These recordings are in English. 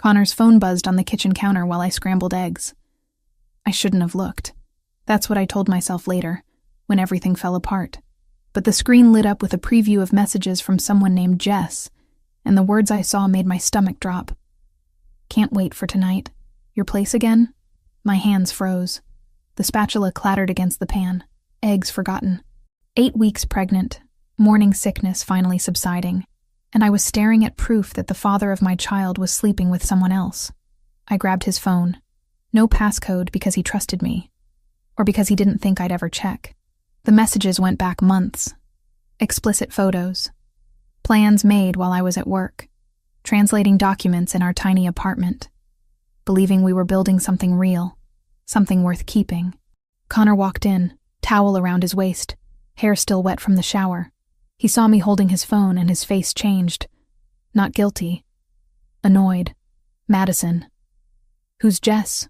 Connor's phone buzzed on the kitchen counter while I scrambled eggs. I shouldn't have looked. That's what I told myself later, when everything fell apart. But the screen lit up with a preview of messages from someone named Jess, and the words I saw made my stomach drop. Can't wait for tonight. Your place again? My hands froze. The spatula clattered against the pan. Eggs forgotten. 8 weeks pregnant, morning sickness finally subsiding, and I was staring at proof that the father of my child was sleeping with someone else. I grabbed his phone. No passcode because he trusted me, or because he didn't think I'd ever check. The messages went back months. Explicit photos. Plans made while I was at work. Translating documents in our tiny apartment. Believing we were building something real. Something worth keeping. Connor walked in, towel around his waist, hair still wet from the shower. He saw me holding his phone and his face changed. Not guilty. Annoyed. Madison. Who's Jess?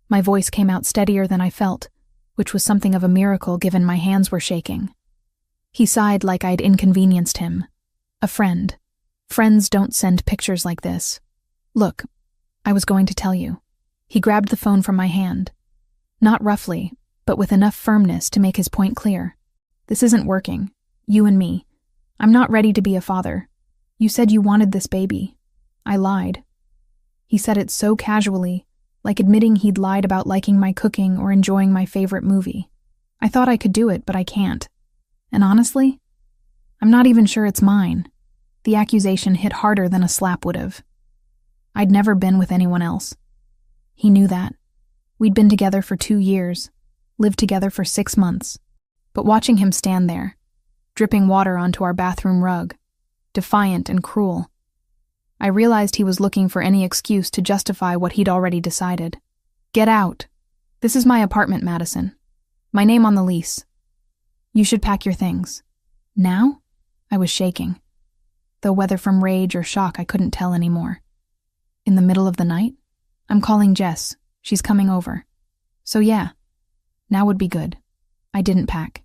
My voice came out steadier than I felt, which was something of a miracle given my hands were shaking. He sighed like I'd inconvenienced him. A friend. Friends don't send pictures like this. Look, I was going to tell you. He grabbed the phone from my hand. Not roughly, but with enough firmness to make his point clear. This isn't working. You and me. I'm not ready to be a father. You said you wanted this baby. I lied. He said it so casually, like admitting he'd lied about liking my cooking or enjoying my favorite movie. I thought I could do it, but I can't. And honestly, I'm not even sure it's mine. The accusation hit harder than a slap would have. I'd never been with anyone else. He knew that. We'd been together for 2 years, lived together for 6 months. But watching him stand there, dripping water onto our bathroom rug, defiant and cruel, I realized he was looking for any excuse to justify what he'd already decided. Get out. This is my apartment, Madison. My name on the lease. You should pack your things. Now? I was shaking. Though whether from rage or shock I couldn't tell anymore. In the middle of the night? I'm calling Jess. She's coming over. So yeah, now would be good. I didn't pack.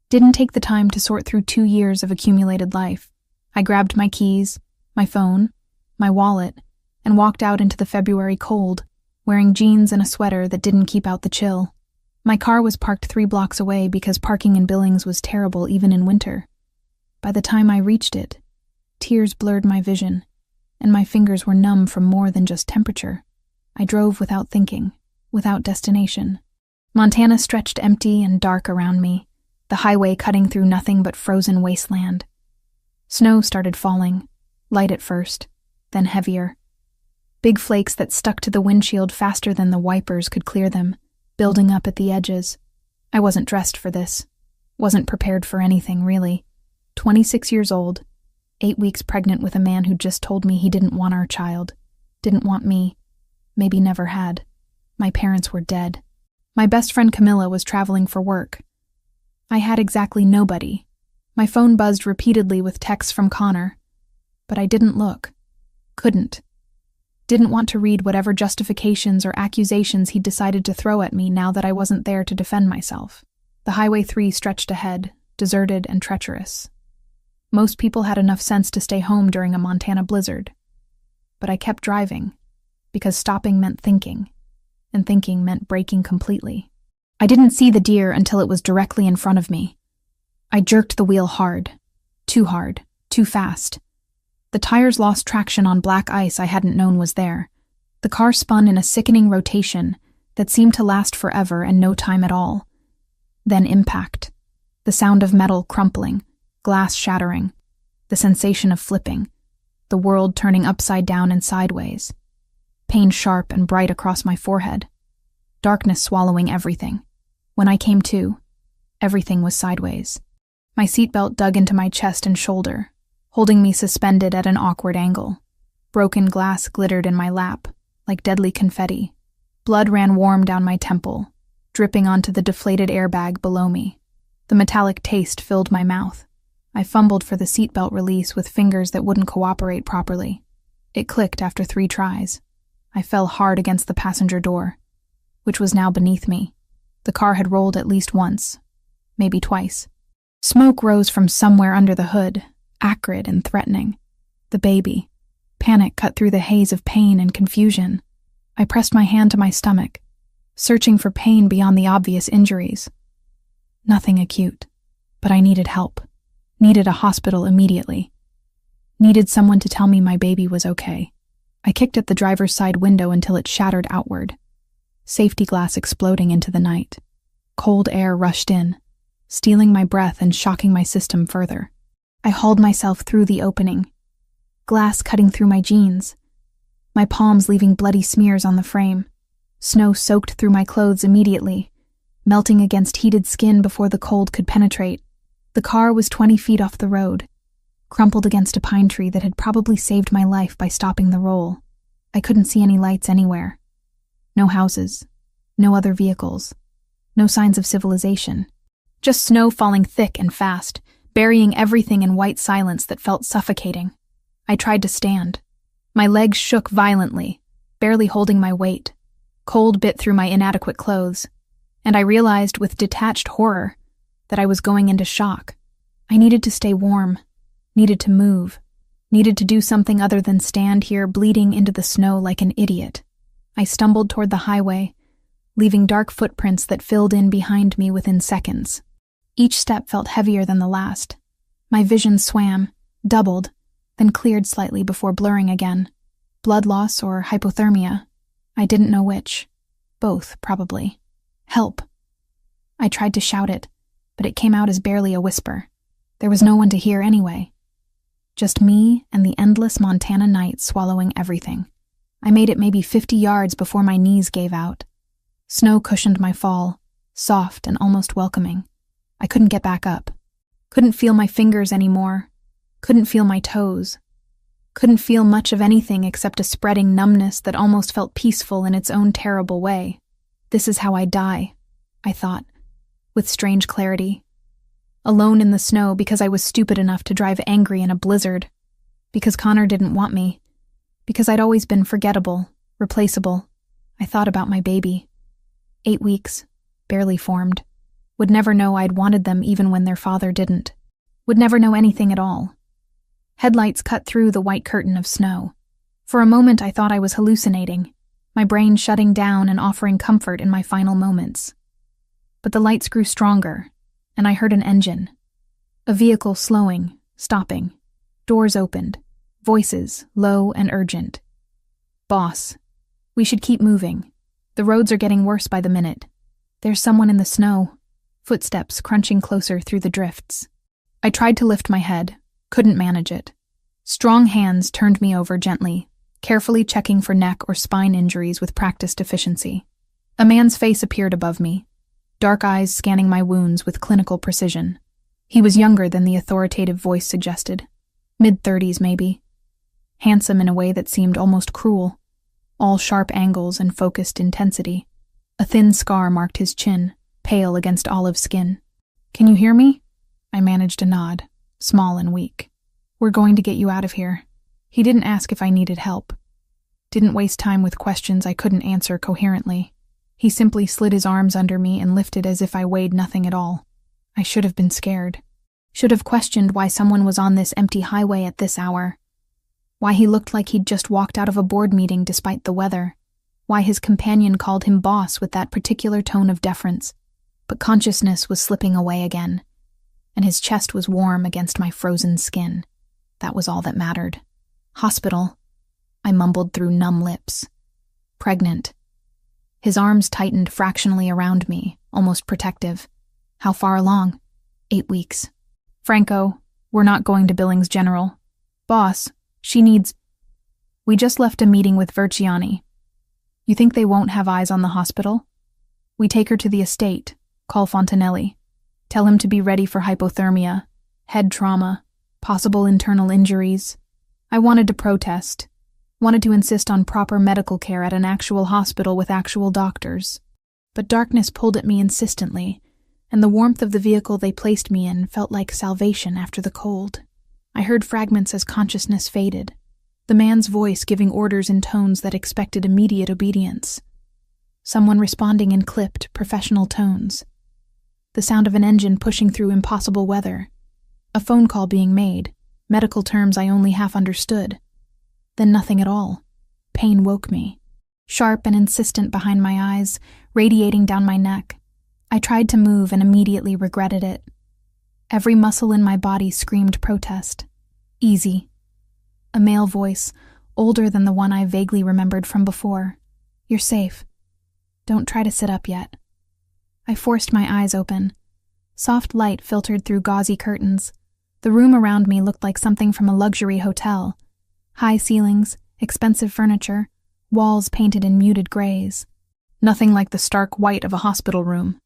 Didn't take the time to sort through 2 years of accumulated life. I grabbed my keys, my phone, my wallet, and walked out into the February cold, wearing jeans and a sweater that didn't keep out the chill. My car was parked 3 blocks away because parking in Billings was terrible even in winter. By the time I reached it, tears blurred my vision, and my fingers were numb from more than just temperature. I drove without thinking, without destination. Montana stretched empty and dark around me, the highway cutting through nothing but frozen wasteland. Snow started falling, light at first, then heavier. Big flakes that stuck to the windshield faster than the wipers could clear them, building up at the edges. I wasn't dressed for this. Wasn't prepared for anything, really. 26 years old, 8 weeks pregnant with a man who just told me he didn't want our child, didn't want me, maybe never had. My parents were dead. My best friend Camilla was traveling for work. I had exactly nobody. My phone buzzed repeatedly with texts from Connor, but I didn't look. Couldn't. Didn't want to read whatever justifications or accusations he'd decided to throw at me now that I wasn't there to defend myself. The Highway 3 stretched ahead, deserted and treacherous. Most people had enough sense to stay home during a Montana blizzard. But I kept driving, because stopping meant thinking, and thinking meant braking completely. I didn't see the deer until it was directly in front of me. I jerked the wheel hard, too fast. The tires lost traction on black ice I hadn't known was there. The car spun in a sickening rotation that seemed to last forever and no time at all. Then impact. The sound of metal crumpling, glass shattering, the sensation of flipping, the world turning upside down and sideways. Pain sharp and bright across my forehead. Darkness swallowing everything. When I came to, everything was sideways. My seatbelt dug into my chest and shoulder, holding me suspended at an awkward angle. Broken glass glittered in my lap, like deadly confetti. Blood ran warm down my temple, dripping onto the deflated airbag below me. The metallic taste filled my mouth. I fumbled for the seatbelt release with fingers that wouldn't cooperate properly. It clicked after 3 tries. I fell hard against the passenger door, which was now beneath me. The car had rolled at least once, maybe twice. Smoke rose from somewhere under the hood, acrid and threatening. The baby. Panic cut through the haze of pain and confusion. I pressed my hand to my stomach, searching for pain beyond the obvious injuries. Nothing acute, but I needed help. Needed a hospital immediately. Needed someone to tell me my baby was okay. I kicked at the driver's side window until it shattered outward, safety glass exploding into the night. Cold air rushed in, stealing my breath and shocking my system further. I hauled myself through the opening, glass cutting through my jeans, my palms leaving bloody smears on the frame. Snow soaked through my clothes immediately, melting against heated skin before the cold could penetrate. The car was 20 feet off the road, crumpled against a pine tree that had probably saved my life by stopping the roll. I couldn't see any lights anywhere. No houses, no other vehicles, no signs of civilization. Just snow falling thick and fast, burying everything in white silence that felt suffocating. I tried to stand. My legs shook violently, barely holding my weight. Cold bit through my inadequate clothes, and I realized with detached horror that I was going into shock. I needed to stay warm, needed to move, needed to do something other than stand here bleeding into the snow like an idiot. I stumbled toward the highway, leaving dark footprints that filled in behind me within seconds. Each step felt heavier than the last. My vision swam, doubled, then cleared slightly before blurring again. Blood loss or hypothermia? I didn't know which. Both, probably. Help. I tried to shout it, but it came out as barely a whisper. There was no one to hear anyway. Just me and the endless Montana night swallowing everything. I made it maybe 50 yards before my knees gave out. Snow cushioned my fall, soft and almost welcoming. I couldn't get back up. Couldn't feel my fingers anymore. Couldn't feel my toes. Couldn't feel much of anything except a spreading numbness that almost felt peaceful in its own terrible way. This is how I die, I thought, with strange clarity. Alone in the snow because I was stupid enough to drive angry in a blizzard. Because Connor didn't want me. Because I'd always been forgettable, replaceable. I thought about my baby. 8 weeks, barely formed. Would never know I'd wanted them even when their father didn't. Would never know anything at all. Headlights cut through the white curtain of snow. For a moment I thought I was hallucinating, my brain shutting down and offering comfort in my final moments. But the lights grew stronger, and I heard an engine. A vehicle slowing, stopping. Doors opened. Voices, low and urgent. "Boss, we should keep moving. The roads are getting worse by the minute. There's someone in the snow." Footsteps crunching closer through the drifts. I tried to lift my head, couldn't manage it. Strong hands turned me over gently, carefully checking for neck or spine injuries with practiced efficiency. A man's face appeared above me, dark eyes scanning my wounds with clinical precision. He was younger than the authoritative voice suggested, mid-30s maybe. Handsome in a way that seemed almost cruel, all sharp angles and focused intensity. A thin scar marked his chin, pale against olive skin. "Can you hear me?" I managed a nod, small and weak. "We're going to get you out of here." He didn't ask if I needed help. Didn't waste time with questions I couldn't answer coherently. He simply slid his arms under me and lifted as if I weighed nothing at all. I should have been scared. Should have questioned why someone was on this empty highway at this hour. Why he looked like he'd just walked out of a board meeting despite the weather. Why his companion called him boss with that particular tone of deference. But consciousness was slipping away again, and his chest was warm against my frozen skin. That was all that mattered. Hospital, I mumbled through numb lips. Pregnant. His arms tightened fractionally around me, almost protective. How far along? 8 weeks. "Franco, we're not going to Billings General. Boss, she needs..." "We just left a meeting with Verciani. You think they won't have eyes on the hospital? We take her to the estate, call Fontanelli. Tell him to be ready for hypothermia, head trauma, possible internal injuries." I wanted to protest. Wanted to insist on proper medical care at an actual hospital with actual doctors. But darkness pulled at me insistently, and the warmth of the vehicle they placed me in felt like salvation after the cold. I heard fragments as consciousness faded, the man's voice giving orders in tones that expected immediate obedience. Someone responding in clipped, professional tones. The sound of an engine pushing through impossible weather. A phone call being made, medical terms I only half understood. Then nothing at all. Pain woke me. Sharp and insistent behind my eyes, radiating down my neck. I tried to move and immediately regretted it. Every muscle in my body screamed protest. Easy. A male voice, older than the one I vaguely remembered from before. You're safe. Don't try to sit up yet. I forced my eyes open. Soft light filtered through gauzy curtains. The room around me looked like something from a luxury hotel. High ceilings, expensive furniture, walls painted in muted grays. Nothing like the stark white of a hospital room.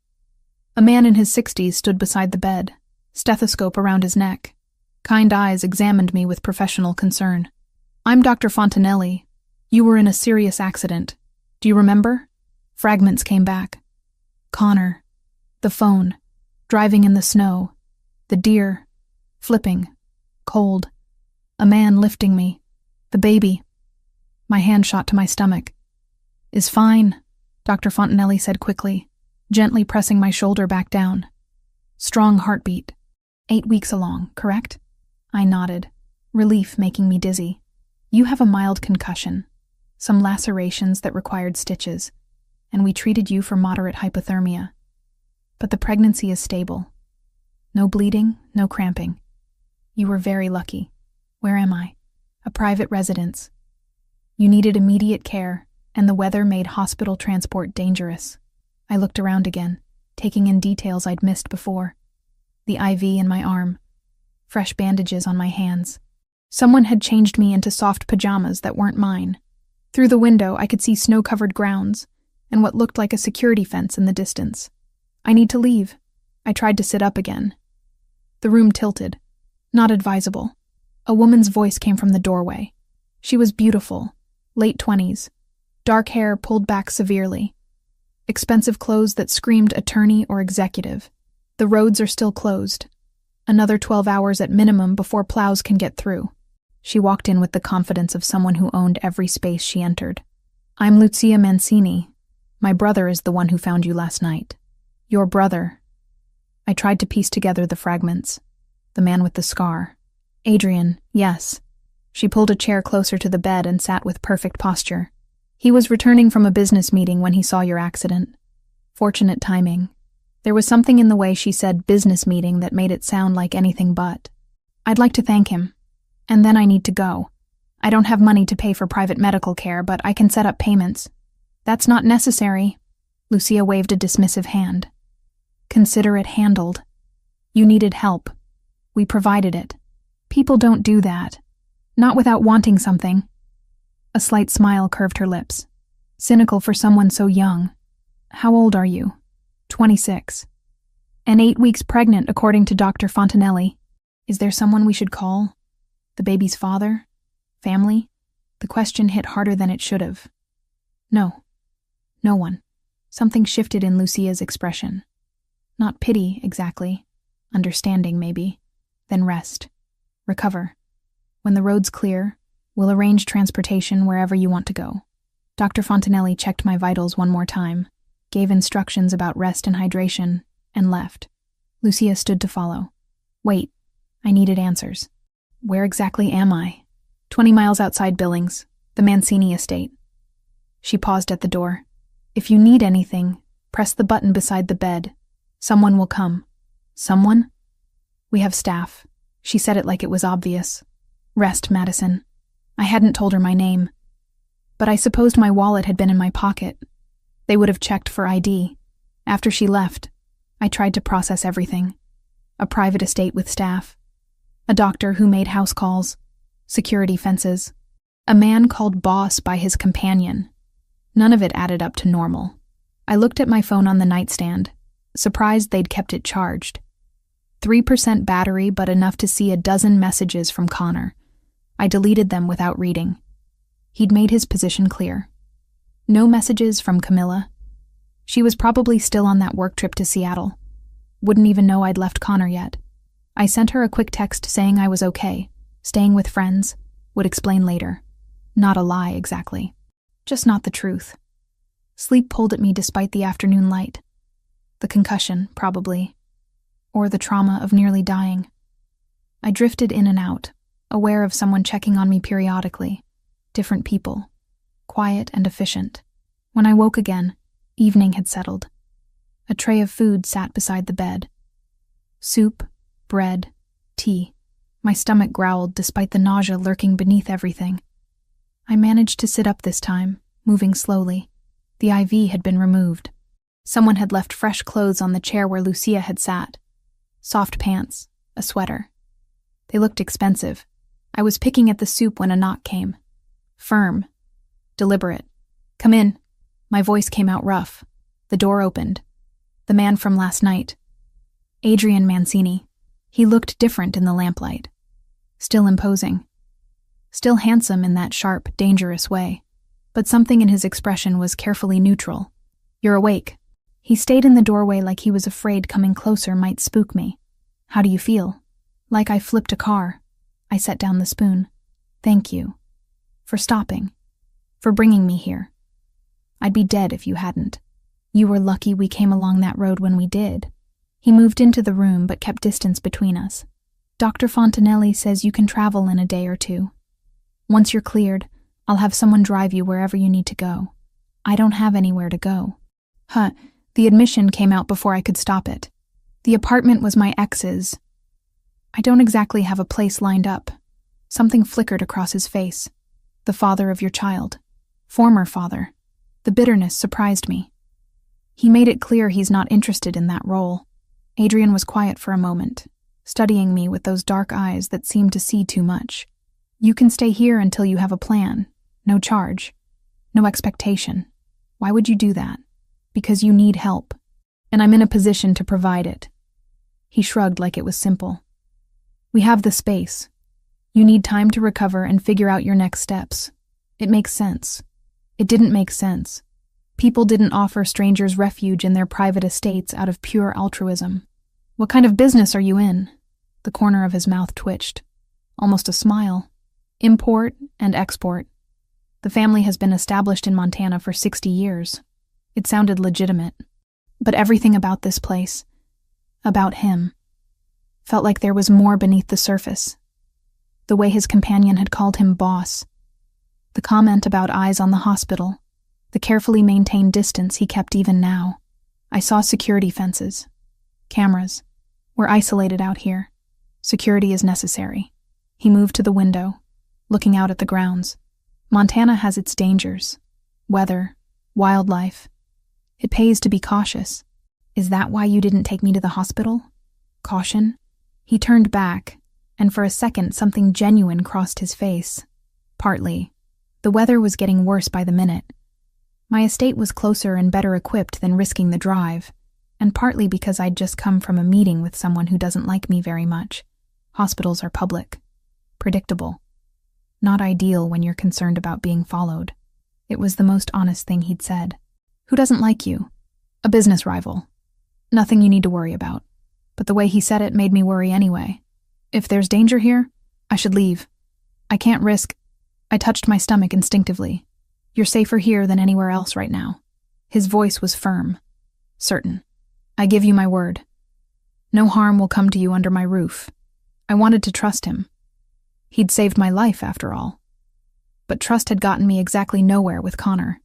A man in his 60s stood beside the bed, stethoscope around his neck. Kind eyes examined me with professional concern. I'm Dr. Fontanelli. You were in a serious accident. Do you remember? Fragments came back. Connor. The phone. Driving in the snow. The deer. Flipping. Cold. A man lifting me. The baby. My hand shot to my stomach. Is fine, Dr. Fontanelli said quickly, gently pressing my shoulder back down. Strong heartbeat. 8 weeks along, correct? I nodded, relief making me dizzy. You have a mild concussion, some lacerations that required stitches, and we treated you for moderate hypothermia. But the pregnancy is stable. No bleeding, no cramping. You were very lucky. Where am I? A private residence. You needed immediate care, and the weather made hospital transport dangerous. I looked around again, taking in details I'd missed before. The IV in my arm. Fresh bandages on my hands. Someone had changed me into soft pajamas that weren't mine. Through the window, I could see snow-covered grounds, and what looked like a security fence in the distance. I need to leave. I tried to sit up again. The room tilted. Not advisable. A woman's voice came from the doorway. She was beautiful, late 20s, dark hair pulled back severely. Expensive clothes that screamed attorney or executive. The roads are still closed. Another 12 hours at minimum before plows can get through. She walked in with the confidence of someone who owned every space she entered. I'm Lucia Mancini. My brother is the one who found you last night. Your brother. I tried to piece together the fragments. The man with the scar. Adrian, yes. She pulled a chair closer to the bed and sat with perfect posture. He was returning from a business meeting when he saw your accident. Fortunate timing. There was something in the way she said business meeting that made it sound like anything but. I'd like to thank him. And then I need to go. I don't have money to pay for private medical care, but I can set up payments. That's not necessary. Lucia waved a dismissive hand. Consider it handled. You needed help. We provided it. People don't do that. Not without wanting something. A slight smile curved her lips. Cynical for someone so young. How old are you? 26. And 8 weeks pregnant, according to Dr. Fontanelli. Is there someone we should call? The baby's father? Family? The question hit harder than it should have. No. No one. Something shifted in Lucia's expression. Not pity, exactly. Understanding, maybe. Then rest. Recover. When the road's clear, we'll arrange transportation wherever you want to go. Dr. Fontanelli checked my vitals one more time, gave instructions about rest and hydration, and left. Lucia stood to follow. Wait. I needed answers. Where exactly am I? 20 miles outside Billings, the Mancini estate. She paused at the door. If you need anything, press the button beside the bed. Someone will come. Someone? We have staff. She said it like it was obvious. Rest, Madison. I hadn't told her my name. But I supposed my wallet had been in my pocket. They would have checked for ID. After she left, I tried to process everything. A private estate with staff. A doctor who made house calls. Security fences. A man called boss by his companion. None of it added up to normal. I looked at my phone on the nightstand, surprised they'd kept it charged. 3% battery, but enough to see a dozen messages from Connor. I deleted them without reading. He'd made his position clear. No messages from Camilla. She was probably still on that work trip to Seattle. Wouldn't even know I'd left Connor yet. I sent her a quick text saying I was okay, staying with friends, would explain later. Not a lie, exactly. Just not the truth. Sleep pulled at me despite the afternoon light. The concussion, probably. Or the trauma of nearly dying. I drifted in and out, aware of someone checking on me periodically. different people, quiet and efficient. When I woke again, evening had settled. A tray of food sat beside the bed. Soup, bread, tea. My stomach growled despite the nausea lurking beneath everything. I managed to sit up this time, moving slowly. The IV had been removed. Someone had left fresh clothes on the chair where Lucia had sat. Soft pants, a sweater. They looked expensive. I was picking at the soup when a knock came. Firm. Deliberate. "Come in." My voice came out rough. The door opened. The man from last night. Adrian Mancini. He looked different in the lamplight. Still imposing. Still handsome in that sharp, dangerous way. But something in his expression was carefully neutral. "You're awake." He stayed in the doorway like he was afraid coming closer might spook me. "How do you feel?" Like I flipped a car. I set down the spoon. "Thank you. For stopping. For bringing me here. I'd be dead if you hadn't. You were lucky we came along that road when we did." He moved into the room but kept distance between us. "Dr. Fontanelli says you can travel in a day or two. Once you're cleared, I'll have someone drive you wherever you need to go. I don't have anywhere to go." The admission came out before I could stop it. The apartment was my ex's. "I don't exactly have a place lined up." Something flickered across his face. "The father of your child. Former father." The bitterness surprised me. He made it clear he's not interested in that role. Adrian was quiet for a moment, studying me with those dark eyes that seemed to see too much. "You can stay here until you have a plan. No charge. No expectation. Why would you do that? Because you need help, and I'm in a position to provide it." He shrugged like it was simple. "We have the space. You need time to recover and figure out your next steps. It makes sense." It didn't make sense. People didn't offer strangers refuge in their private estates out of pure altruism. "What kind of business are you in?" The corner of his mouth twitched. Almost a smile. "Import and export. The family has been established in Montana for 60 years. It sounded legitimate. But everything about this place, about him, felt like there was more beneath the surface. The way his companion had called him boss. The comment about eyes on the hospital. The carefully maintained distance he kept even now. I saw security fences. Cameras. We're isolated out here. Security is necessary. He moved to the window, looking out at the grounds. Montana has its dangers. Weather, wildlife. It pays to be cautious. "Is that why you didn't take me to the hospital?" Caution? He turned back, and for a second something genuine crossed his face. Partly. The weather was getting worse by the minute. My estate was closer and better equipped than risking the drive, and partly because I'd just come from a meeting with someone who doesn't like me very much. Hospitals are public. Predictable. Not ideal when you're concerned about being followed. It was the most honest thing he'd said. "Who doesn't like you?" "A business rival. Nothing you need to worry about." But the way he said it made me worry anyway. "If there's danger here, I should leave. I can't risk—" I touched my stomach instinctively. "You're safer here than anywhere else right now." His voice was firm. Certain. "I give you my word. No harm will come to you under my roof." I wanted to trust him. He'd saved my life, after all. But trust had gotten me exactly nowhere with Connor.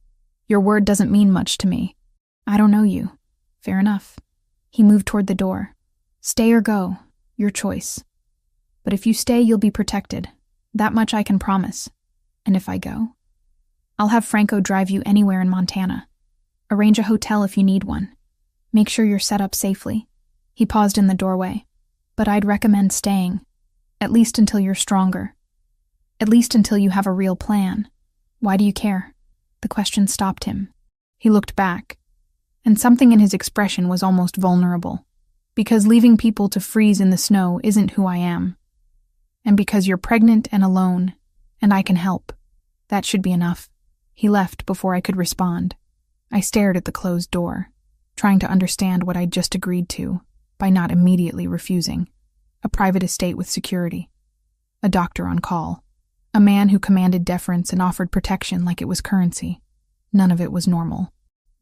"Your word doesn't mean much to me. I don't know you." "Fair enough." He moved toward the door. "Stay or go. Your choice. But if you stay, you'll be protected. That much I can promise. And if I go, I'll have Franco drive you anywhere in Montana. Arrange a hotel if you need one. Make sure you're set up safely." He paused in the doorway. "But I'd recommend staying. At least until you're stronger. At least until you have a real plan. Why do you care?" The question stopped him. He looked back, and something in his expression was almost vulnerable. "Because leaving people to freeze in the snow isn't who I am. And because you're pregnant and alone, and I can help. That should be enough." He left before I could respond. I stared at the closed door, trying to understand what I'd just agreed to, by not immediately refusing. A private estate with security. A doctor on call. A man who commanded deference and offered protection like it was currency. None of it was normal.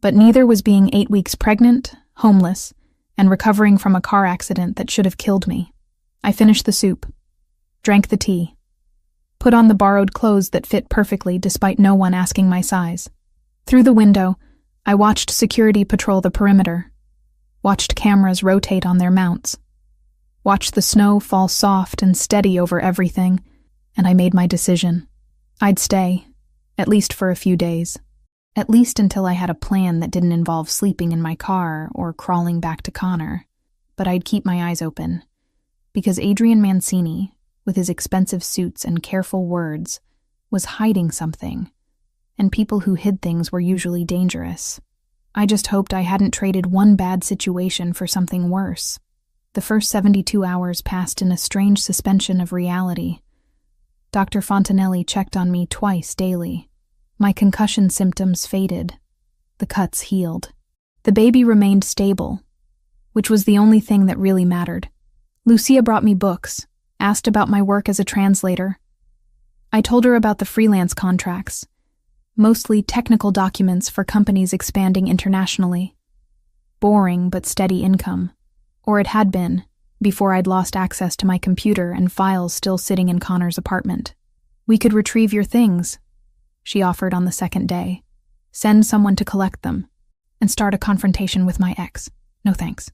But neither was being 8 weeks pregnant, homeless, and recovering from a car accident that should have killed me. I finished the soup. Drank the tea. Put on the borrowed clothes that fit perfectly despite no one asking my size. Through the window, I watched security patrol the perimeter, watched cameras rotate on their mounts, watched the snow fall soft and steady over everything, and I made my decision. I'd stay, at least for a few days. At least until I had a plan that didn't involve sleeping in my car or crawling back to Connor. But I'd keep my eyes open, because Adrian Mancini, with his expensive suits and careful words, was hiding something, and people who hid things were usually dangerous. I just hoped I hadn't traded one bad situation for something worse. The first 72 hours passed in a strange suspension of reality. Dr. Fontanelli checked on me twice daily. My concussion symptoms faded. The cuts healed. The baby remained stable, which was the only thing that really mattered. Lucia brought me books, asked about my work as a translator. I told her about the freelance contracts, mostly technical documents for companies expanding internationally. Boring but steady income, or it had been, before I'd lost access to my computer and files still sitting in Connor's apartment. We could retrieve your things, she offered on the second day. Send someone to collect them, and start a confrontation with my ex. No thanks.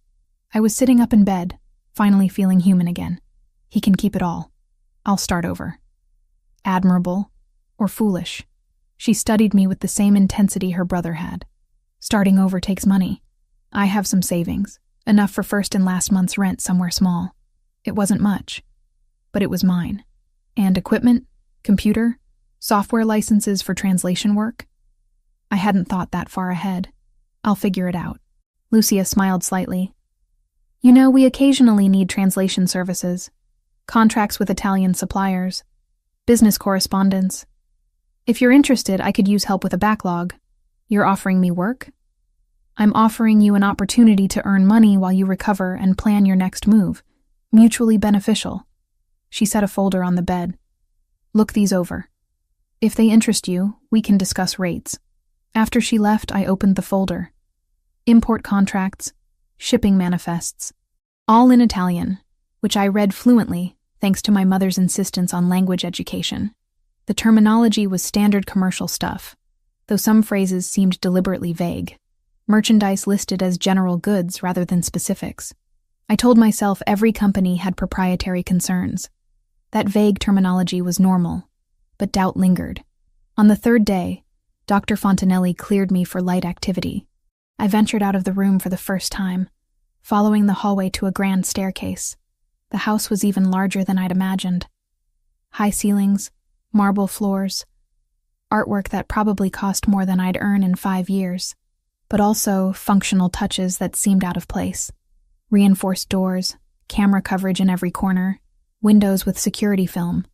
I was sitting up in bed, finally feeling human again. He can keep it all. I'll start over. Admirable, or foolish. She studied me with the same intensity her brother had. Starting over takes money. I have some savings, enough for first and last month's rent somewhere small. It wasn't much, but it was mine. And equipment, computer, software licenses for translation work. I hadn't thought that far ahead. I'll figure it out. Lucia smiled slightly. You know, we occasionally need translation services, contracts with Italian suppliers, business correspondence. If you're interested, I could use help with a backlog. You're offering me work? I'm offering you an opportunity to earn money while you recover and plan your next move. Mutually beneficial. She set a folder on the bed. Look these over. If they interest you, we can discuss rates. After she left, I opened the folder. Import contracts, shipping manifests, all in Italian, which I read fluently thanks to my mother's insistence on language education. The terminology was standard commercial stuff, though some phrases seemed deliberately vague. Merchandise listed as general goods rather than specifics. I told myself every company had proprietary concerns. That vague terminology was normal, but doubt lingered. On the third day, Dr. Fontanelli cleared me for light activity. I ventured out of the room for the first time, following the hallway to a grand staircase. The house was even larger than I'd imagined. High ceilings, marble floors, artwork that probably cost more than I'd earn in 5 years, but also functional touches that seemed out of place. Reinforced doors, camera coverage in every corner, windows with security film.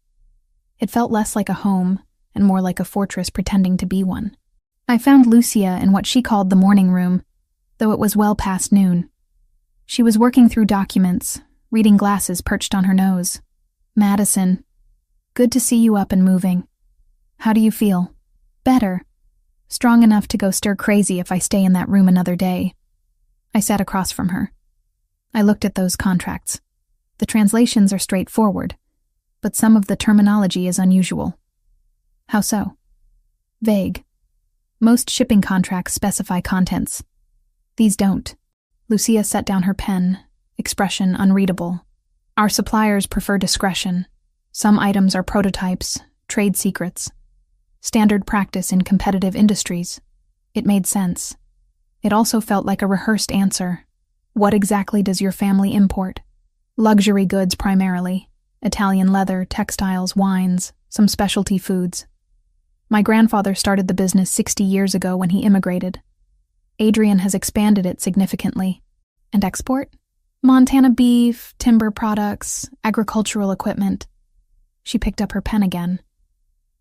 It felt less like a home and more like a fortress pretending to be one. I found Lucia in what she called the morning room, though it was well past noon. She was working through documents, reading glasses perched on her nose. Madison, good to see you up and moving. How do you feel? Better. Strong enough to go stir crazy if I stay in that room another day. I sat across from her. I looked at those contracts. The translations are straightforward, but some of the terminology is unusual. How so? Vague. Most shipping contracts specify contents. These don't. Lucia set down her pen, expression unreadable. Our suppliers prefer discretion. Some items are prototypes, trade secrets. Standard practice in competitive industries. It made sense. It also felt like a rehearsed answer. What exactly does your family import? Luxury goods primarily. Italian leather, textiles, wines, some specialty foods. My grandfather started the business 60 years ago when he immigrated. Adrian has expanded it significantly. And export? Montana beef, timber products, agricultural equipment. She picked up her pen again.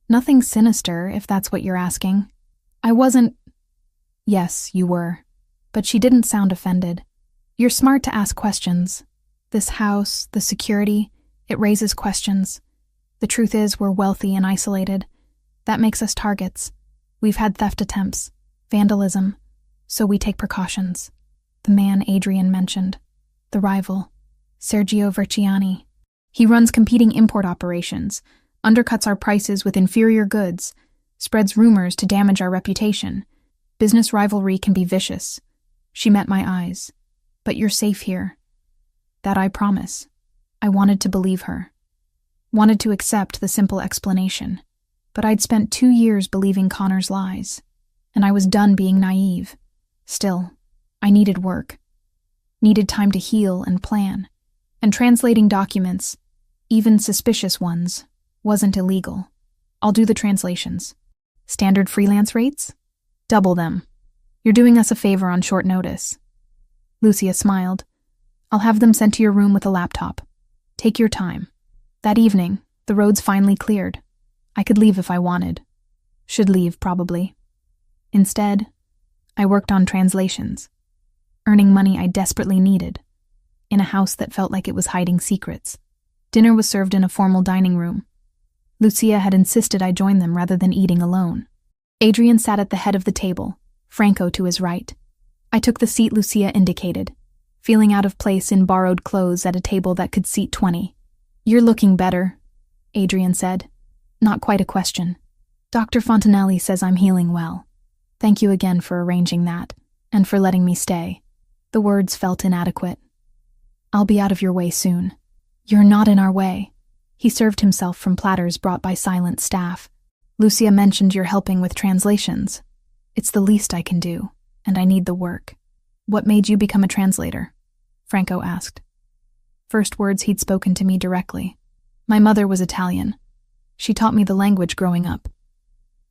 Nothing sinister, if that's what you're asking. I wasn't... Yes, you were. But she didn't sound offended. You're smart to ask questions. This house, the security, it raises questions. The truth is, we're wealthy and isolated. That makes us targets. We've had theft attempts, vandalism, so we take precautions. The man Adrian mentioned. The rival, Sergio Verciani. He runs competing import operations, undercuts our prices with inferior goods, spreads rumors to damage our reputation. Business rivalry can be vicious. She met my eyes. But you're safe here. That I promise. I wanted to believe her. Wanted to accept the simple explanation. But I'd spent 2 years believing Connor's lies, and I was done being naive. Still, I needed work. Needed time to heal and plan. And translating documents, even suspicious ones, wasn't illegal. I'll do the translations. Standard freelance rates? Double them. You're doing us a favor on short notice. Lucia smiled. I'll have them sent to your room with a laptop. Take your time. That evening, the roads finally cleared. I could leave if I wanted. Should leave, probably. Instead, I worked on translations, earning money I desperately needed, in a house that felt like it was hiding secrets. Dinner was served in a formal dining room. Lucia had insisted I join them rather than eating alone. Adrian sat at the head of the table, Franco to his right. I took the seat Lucia indicated, feeling out of place in borrowed clothes at a table that could seat 20. You're looking better, Adrian said. Not quite a question. Dr. Fontanelli says I'm healing well. Thank you again for arranging that, and for letting me stay. The words felt inadequate. I'll be out of your way soon. You're not in our way. He served himself from platters brought by silent staff. Lucia mentioned you're helping with translations. It's the least I can do, and I need the work. What made you become a translator? Franco asked. First words he'd spoken to me directly. My mother was Italian. She taught me the language growing up.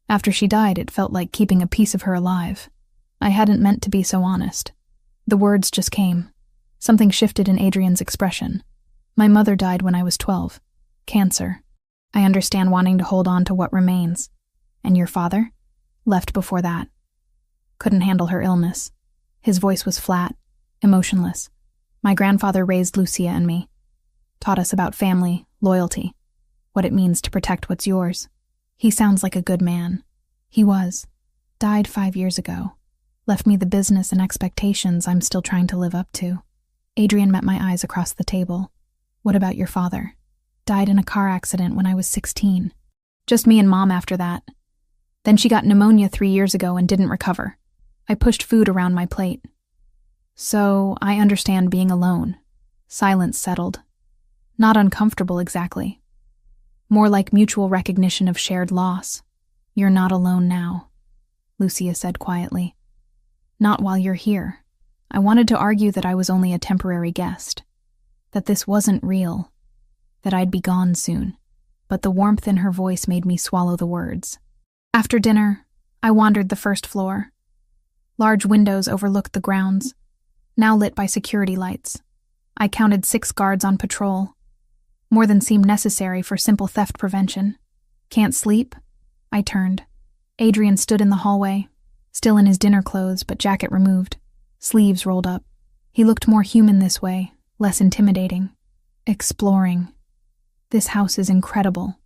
After she died, it felt like keeping a piece of her alive. I hadn't meant to be so honest. The words just came. Something shifted in Adrian's expression. My mother died when I was 12. Cancer. I understand wanting to hold on to what remains. And your father? Left before that. Couldn't handle her illness. His voice was flat, emotionless. My grandfather raised Lucia and me. Taught us about family, loyalty, what it means to protect what's yours. He sounds like a good man. He was. Died 5 years ago. Left me the business and expectations I'm still trying to live up to. Adrian met my eyes across the table. What about your father? Died in a car accident when I was 16. Just me and Mom after that. Then she got pneumonia 3 years ago and didn't recover. I pushed food around my plate. So I understand being alone. Silence settled. Not uncomfortable exactly. More like mutual recognition of shared loss. You're not alone now, Lucia said quietly. Not while you're here. I wanted to argue that I was only a temporary guest. That this wasn't real. That I'd be gone soon. But the warmth in her voice made me swallow the words. After dinner, I wandered the first floor. Large windows overlooked the grounds, now lit by security lights. I counted 6 guards on patrol. More than seemed necessary for simple theft prevention. Can't sleep? I turned. Adrian stood in the hallway, still in his dinner clothes but jacket removed, sleeves rolled up. He looked more human this way, less intimidating. Exploring. This house is incredible.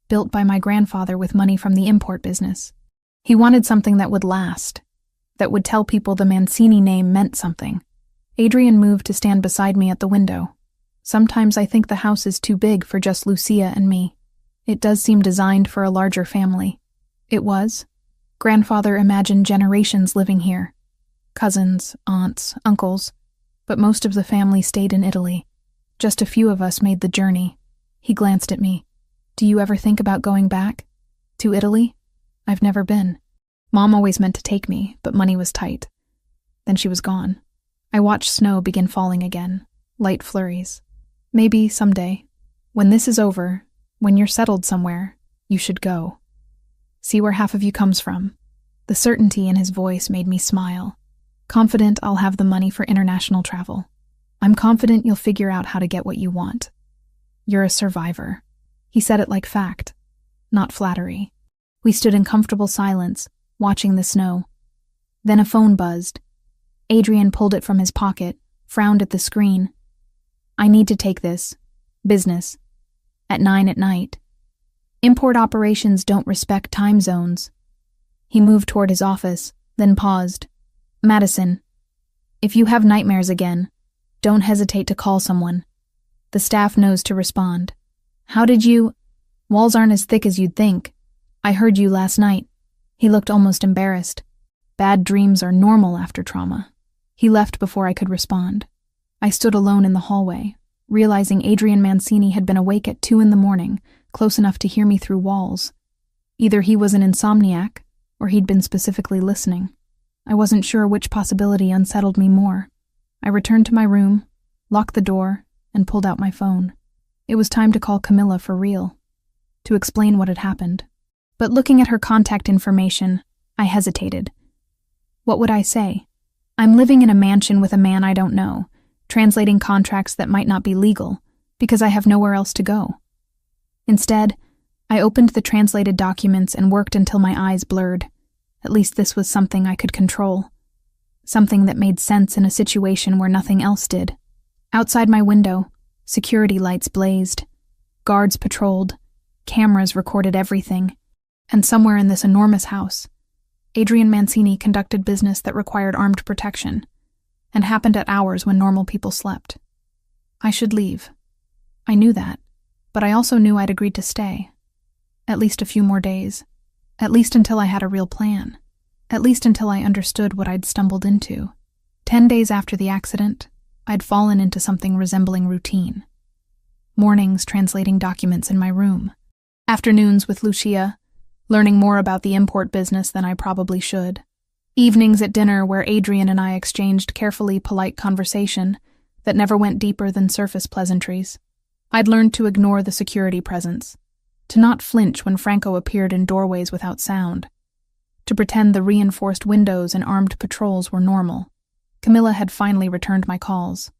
Built by my grandfather with money from the import business. He wanted something that would last, that would tell people the Mancini name meant something. Adrian moved to stand beside me at the window. Sometimes I think the house is too big for just Lucia and me. It does seem designed for a larger family. It was. Grandfather imagined generations living here. Cousins, aunts, uncles. But most of the family stayed in Italy. Just a few of us made the journey. He glanced at me. Do you ever think about going back? To Italy? I've never been. Mom always meant to take me, but money was tight. Then she was gone. I watched snow begin falling again, light flurries. Maybe someday, when this is over, when you're settled somewhere, you should go. See where half of you comes from. The certainty in his voice made me smile. Confident I'll have the money for international travel. I'm confident you'll figure out how to get what you want. You're a survivor. He said it like fact, not flattery. We stood in comfortable silence, watching the snow. Then a phone buzzed. Adrian pulled it from his pocket, frowned at the screen. I need to take this. Business. At 9 at night. Import operations don't respect time zones. He moved toward his office, then paused. Madison, if you have nightmares again, don't hesitate to call someone. The staff knows to respond. How did you... Walls aren't as thick as you'd think. I heard you last night. He looked almost embarrassed. Bad dreams are normal after trauma. He left before I could respond. I stood alone in the hallway, realizing Adrian Mancini had been awake at 2 a.m, close enough to hear me through walls. Either he was an insomniac, or he'd been specifically listening. I wasn't sure which possibility unsettled me more. I returned to my room, locked the door, and pulled out my phone. It was time to call Camilla for real, to explain what had happened. But looking at her contact information, I hesitated. What would I say? I'm living in a mansion with a man I don't know, translating contracts that might not be legal, because I have nowhere else to go. Instead, I opened the translated documents and worked until my eyes blurred. At least this was something I could control. Something that made sense in a situation where nothing else did. Outside my window, security lights blazed. Guards patrolled. Cameras recorded everything. And somewhere in this enormous house, Adrian Mancini conducted business that required armed protection, and happened at hours when normal people slept. I should leave. I knew that, but I also knew I'd agreed to stay. At least a few more days. At least until I had a real plan. At least until I understood what I'd stumbled into. 10 days after the accident, I'd fallen into something resembling routine. Mornings translating documents in my room. Afternoons with Lucia, learning more about the import business than I probably should. Evenings at dinner where Adrian and I exchanged carefully polite conversation that never went deeper than surface pleasantries. I'd learned to ignore the security presence, to not flinch when Franco appeared in doorways without sound, to pretend the reinforced windows and armed patrols were normal. Camilla had finally returned my calls.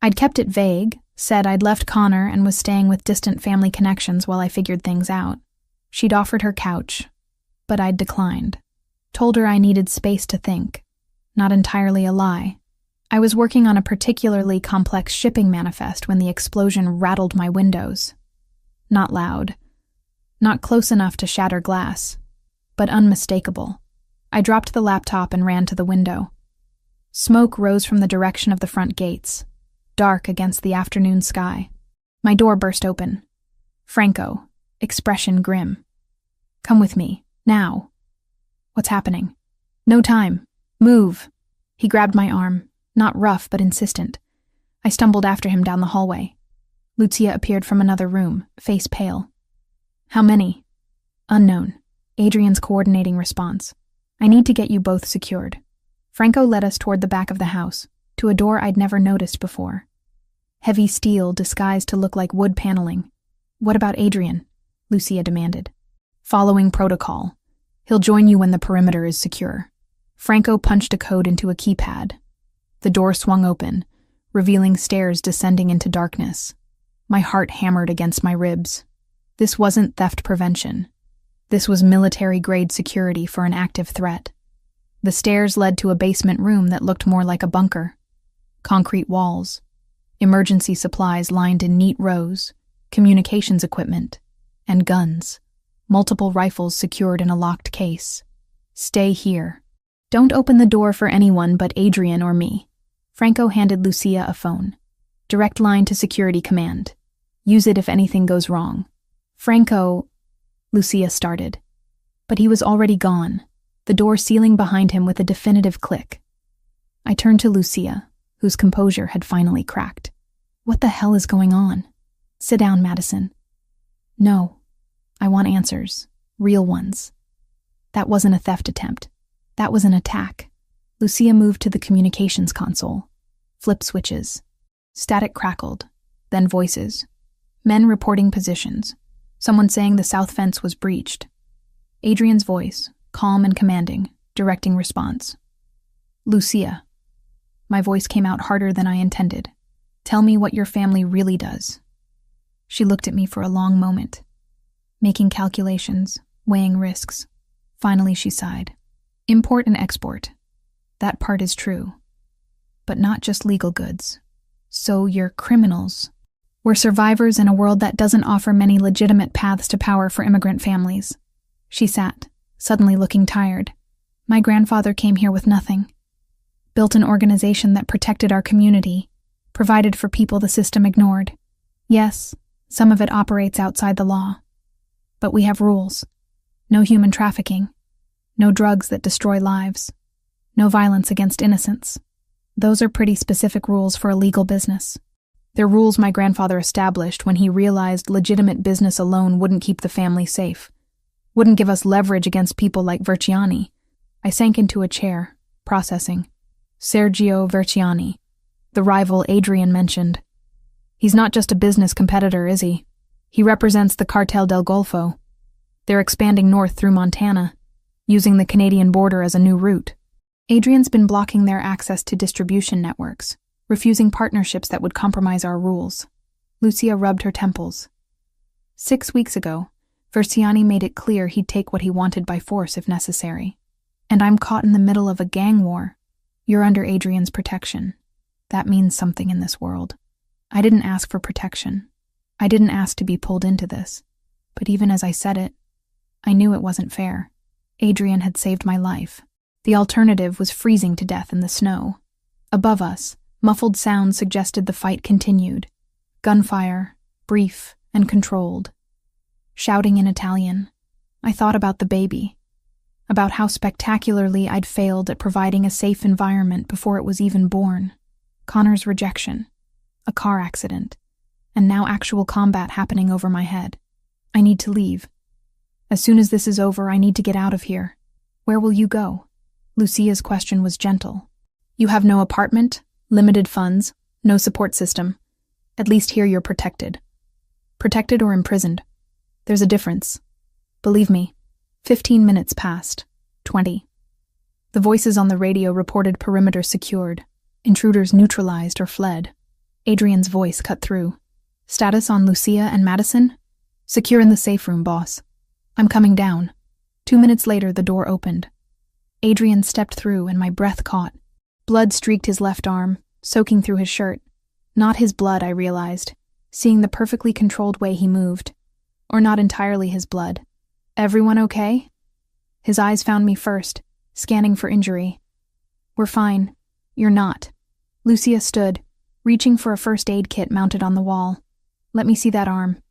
I'd kept it vague, said I'd left Connor and was staying with distant family connections while I figured things out. She'd offered her couch, but I'd declined. Told her I needed space to think. Not entirely a lie. I was working on a particularly complex shipping manifest when the explosion rattled my windows. Not loud. Not close enough to shatter glass, but unmistakable. I dropped the laptop and ran to the window. Smoke rose from the direction of the front gates, dark against the afternoon sky. My door burst open. Franco, expression grim. Come with me, now. What's happening? No time. Move. He grabbed my arm, not rough but insistent. I stumbled after him down the hallway. Lucia appeared from another room, face pale. How many? Unknown. Adrian's coordinating response. I need to get you both secured. Franco led us toward the back of the house, to a door I'd never noticed before. Heavy steel disguised to look like wood paneling. What about Adrian? Lucia demanded. Following protocol. He'll join you when the perimeter is secure. Franco punched a code into a keypad. The door swung open, revealing stairs descending into darkness. My heart hammered against my ribs. This wasn't theft prevention. This was military-grade security for an active threat. The stairs led to a basement room that looked more like a bunker. Concrete walls. Emergency supplies lined in neat rows. Communications equipment. And guns. Multiple rifles secured in a locked case. Stay here. Don't open the door for anyone but Adrian or me. Franco handed Lucia a phone. Direct line to security command. Use it if anything goes wrong. Franco, Lucia started. But he was already gone, the door sealing behind him with a definitive click. I turned to Lucia, whose composure had finally cracked. What the hell is going on? Sit down, Madison. No. I want answers. Real ones. That wasn't a theft attempt. That was an attack. Lucia moved to the communications console. Flip switches. Static crackled. Then voices. Men reporting positions. Someone saying the south fence was breached. Adrian's voice, calm and commanding, directing response. Lucia. My voice came out harder than I intended. Tell me what your family really does. She looked at me for a long moment, making calculations, weighing risks. Finally, she sighed. Import and export. That part is true. But not just legal goods. So you're criminals. We're survivors in a world that doesn't offer many legitimate paths to power for immigrant families. She sat, suddenly looking tired. My grandfather came here with nothing. Built an organization that protected our community, provided for people the system ignored. Yes, some of it operates outside the law. But we have rules. No human trafficking. No drugs that destroy lives. No violence against innocents. Those are pretty specific rules for a legal business. They're rules my grandfather established when he realized legitimate business alone wouldn't keep the family safe, wouldn't give us leverage against people like Verciani. I sank into a chair, processing. Sergio Verciani, the rival Adrian mentioned. He's not just a business competitor, is he? He represents the Cartel del Golfo. They're expanding north through Montana, using the Canadian border as a new route. Adrian's been blocking their access to distribution networks, refusing partnerships that would compromise our rules. Lucia rubbed her temples. 6 weeks ago, Verciani made it clear he'd take what he wanted by force if necessary. And I'm caught in the middle of a gang war. You're under Adrian's protection. That means something in this world. I didn't ask for protection. I didn't ask to be pulled into this. But even as I said it, I knew it wasn't fair. Adrian had saved my life. The alternative was freezing to death in the snow. Above us, muffled sounds suggested the fight continued. Gunfire, brief and controlled. Shouting in Italian. I thought about the baby. About how spectacularly I'd failed at providing a safe environment before it was even born. Connor's rejection. A car accident. And now actual combat happening over my head. I need to leave. As soon as this is over, I need to get out of here. Where will you go? Lucia's question was gentle. You have no apartment, limited funds, no support system. At least here you're protected. Protected or imprisoned. There's a difference. Believe me, 15 minutes passed. 20. The voices on the radio reported perimeter secured, intruders neutralized or fled. Adrian's voice cut through. Status on Lucia and Madison? Secure in the safe room, boss. I'm coming down. 2 minutes later, the door opened. Adrian stepped through and my breath caught. Blood streaked his left arm, soaking through his shirt. Not his blood, I realized, seeing the perfectly controlled way he moved. Or not entirely his blood. Everyone okay? His eyes found me first, scanning for injury. We're fine. You're not. Lucia stood, reaching for a first aid kit mounted on the wall. Let me see that arm.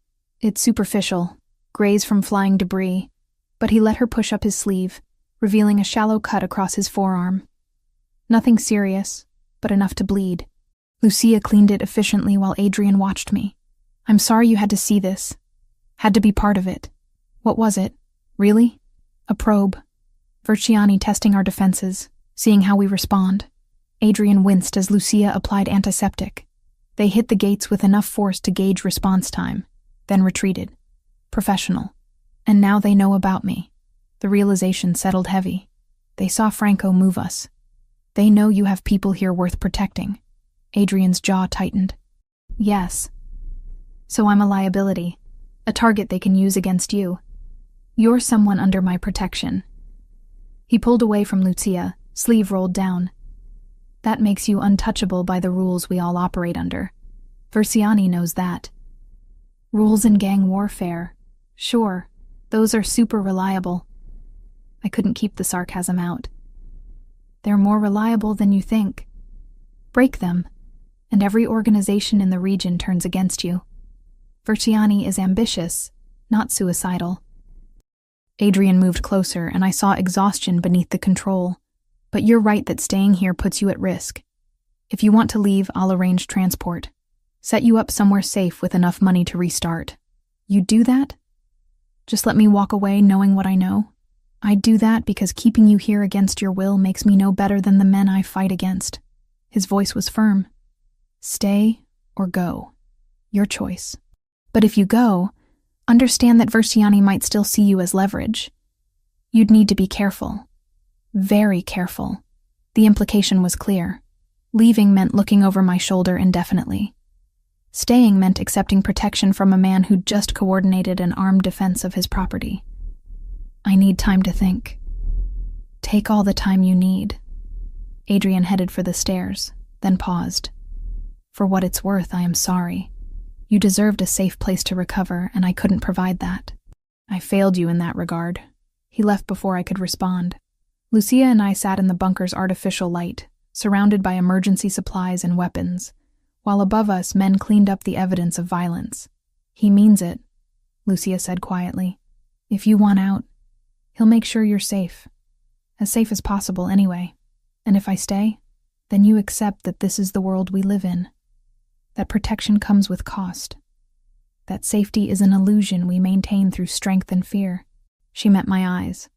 It's superficial, graze from flying debris, but he let her push up his sleeve, revealing a shallow cut across his forearm. Nothing serious, but enough to bleed. Lucia cleaned it efficiently while Adrian watched me. I'm sorry you had to see this. Had to be part of it. What was it? Really? A probe. Verciani testing our defenses, seeing how we respond. Adrian winced as Lucia applied antiseptic. They hit the gates with enough force to gauge response time, then retreated. Professional. And now they know about me. The realization settled heavy. They saw Franco move us. They know you have people here worth protecting. Adrian's jaw tightened. Yes. So I'm a liability. A target they can use against you. You're someone under my protection. He pulled away from Lucia, sleeve rolled down. That makes you untouchable by the rules we all operate under. Verciani knows that. Rules in gang warfare. Sure, those are super reliable. I couldn't keep the sarcasm out. They're more reliable than you think. Break them, and every organization in the region turns against you. Verciani is ambitious, not suicidal. Adrian moved closer, and I saw exhaustion beneath the control. But you're right that staying here puts you at risk. If you want to leave, I'll arrange transport. Set you up somewhere safe with enough money to restart. You'd do that? Just let me walk away knowing what I know? I'd do that because keeping you here against your will makes me no better than the men I fight against. His voice was firm. Stay or go. Your choice. But if you go, understand that Verciani might still see you as leverage. You'd need to be careful. Very careful. The implication was clear. Leaving meant looking over my shoulder indefinitely. Staying meant accepting protection from a man who'd just coordinated an armed defense of his property. I need time to think. Take all the time you need. Adrian headed for the stairs, then paused. For what it's worth, I am sorry. You deserved a safe place to recover, and I couldn't provide that. I failed you in that regard. He left before I could respond. Lucia and I sat in the bunker's artificial light, surrounded by emergency supplies and weapons, while above us men cleaned up the evidence of violence. He means it, Lucia said quietly. If you want out, he'll make sure you're safe. As safe as possible, anyway. And if I stay, then you accept that this is the world we live in. That protection comes with cost. That safety is an illusion we maintain through strength and fear." She met my eyes.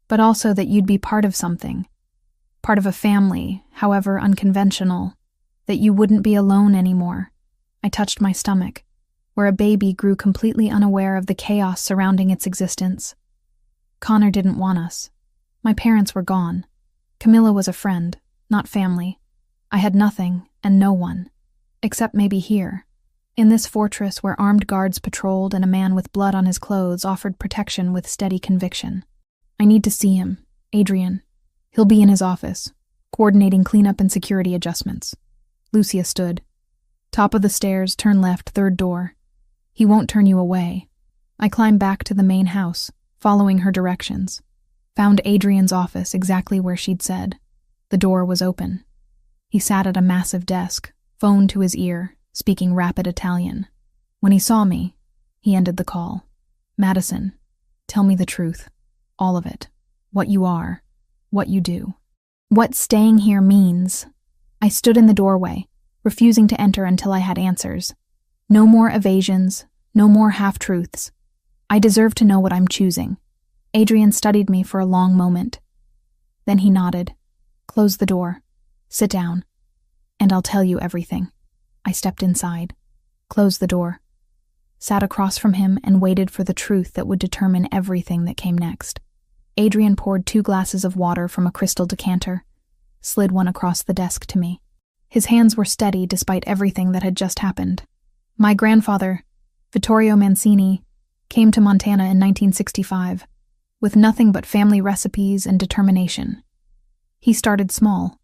"But also that you'd be part of something. Part of a family, however unconventional. That you wouldn't be alone anymore." I touched my stomach, where a baby grew completely unaware of the chaos surrounding its existence. Connor didn't want us. My parents were gone. Camilla was a friend, not family. I had nothing and no one, except maybe here, in this fortress where armed guards patrolled and a man with blood on his clothes offered protection with steady conviction. "I need to see him, Adrian. He'll be in his office, coordinating cleanup and security adjustments." Lucia stood. "Top of the stairs, turn left, third door. He won't turn you away." I climbed back to the main house, following her directions. Found Adrian's office exactly where she'd said. The door was open. He sat at a massive desk, phone to his ear, speaking rapid Italian. When he saw me, he ended the call. "Madison, tell me the truth. All of it. What you are. What you do. What staying here means." I stood in the doorway, refusing to enter until I had answers. No more evasions, no more half-truths. I deserve to know what I'm choosing. Adrian studied me for a long moment. Then he nodded. "Close the door. Sit down. And I'll tell you everything." I stepped inside, closed the door, sat across from him and waited for the truth that would determine everything that came next. Adrian poured 2 glasses of water from a crystal decanter, slid one across the desk to me. His hands were steady despite everything that had just happened. "My grandfather, Vittorio Mancini, came to Montana in 1965, with nothing but family recipes and determination. He started small,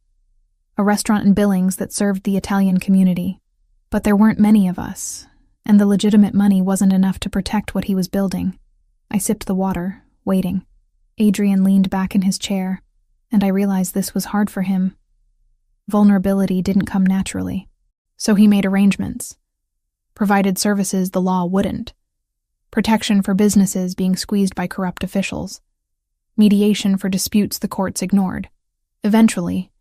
a restaurant in Billings that served the Italian community. But there weren't many of us, and the legitimate money wasn't enough to protect what he was building." I sipped the water, waiting. Adrian leaned back in his chair, and I realized this was hard for him. Vulnerability didn't come naturally. So he made arrangements. Provided services the law wouldn't. Protection for businesses being squeezed by corrupt officials. Mediation for disputes the courts ignored. Eventually,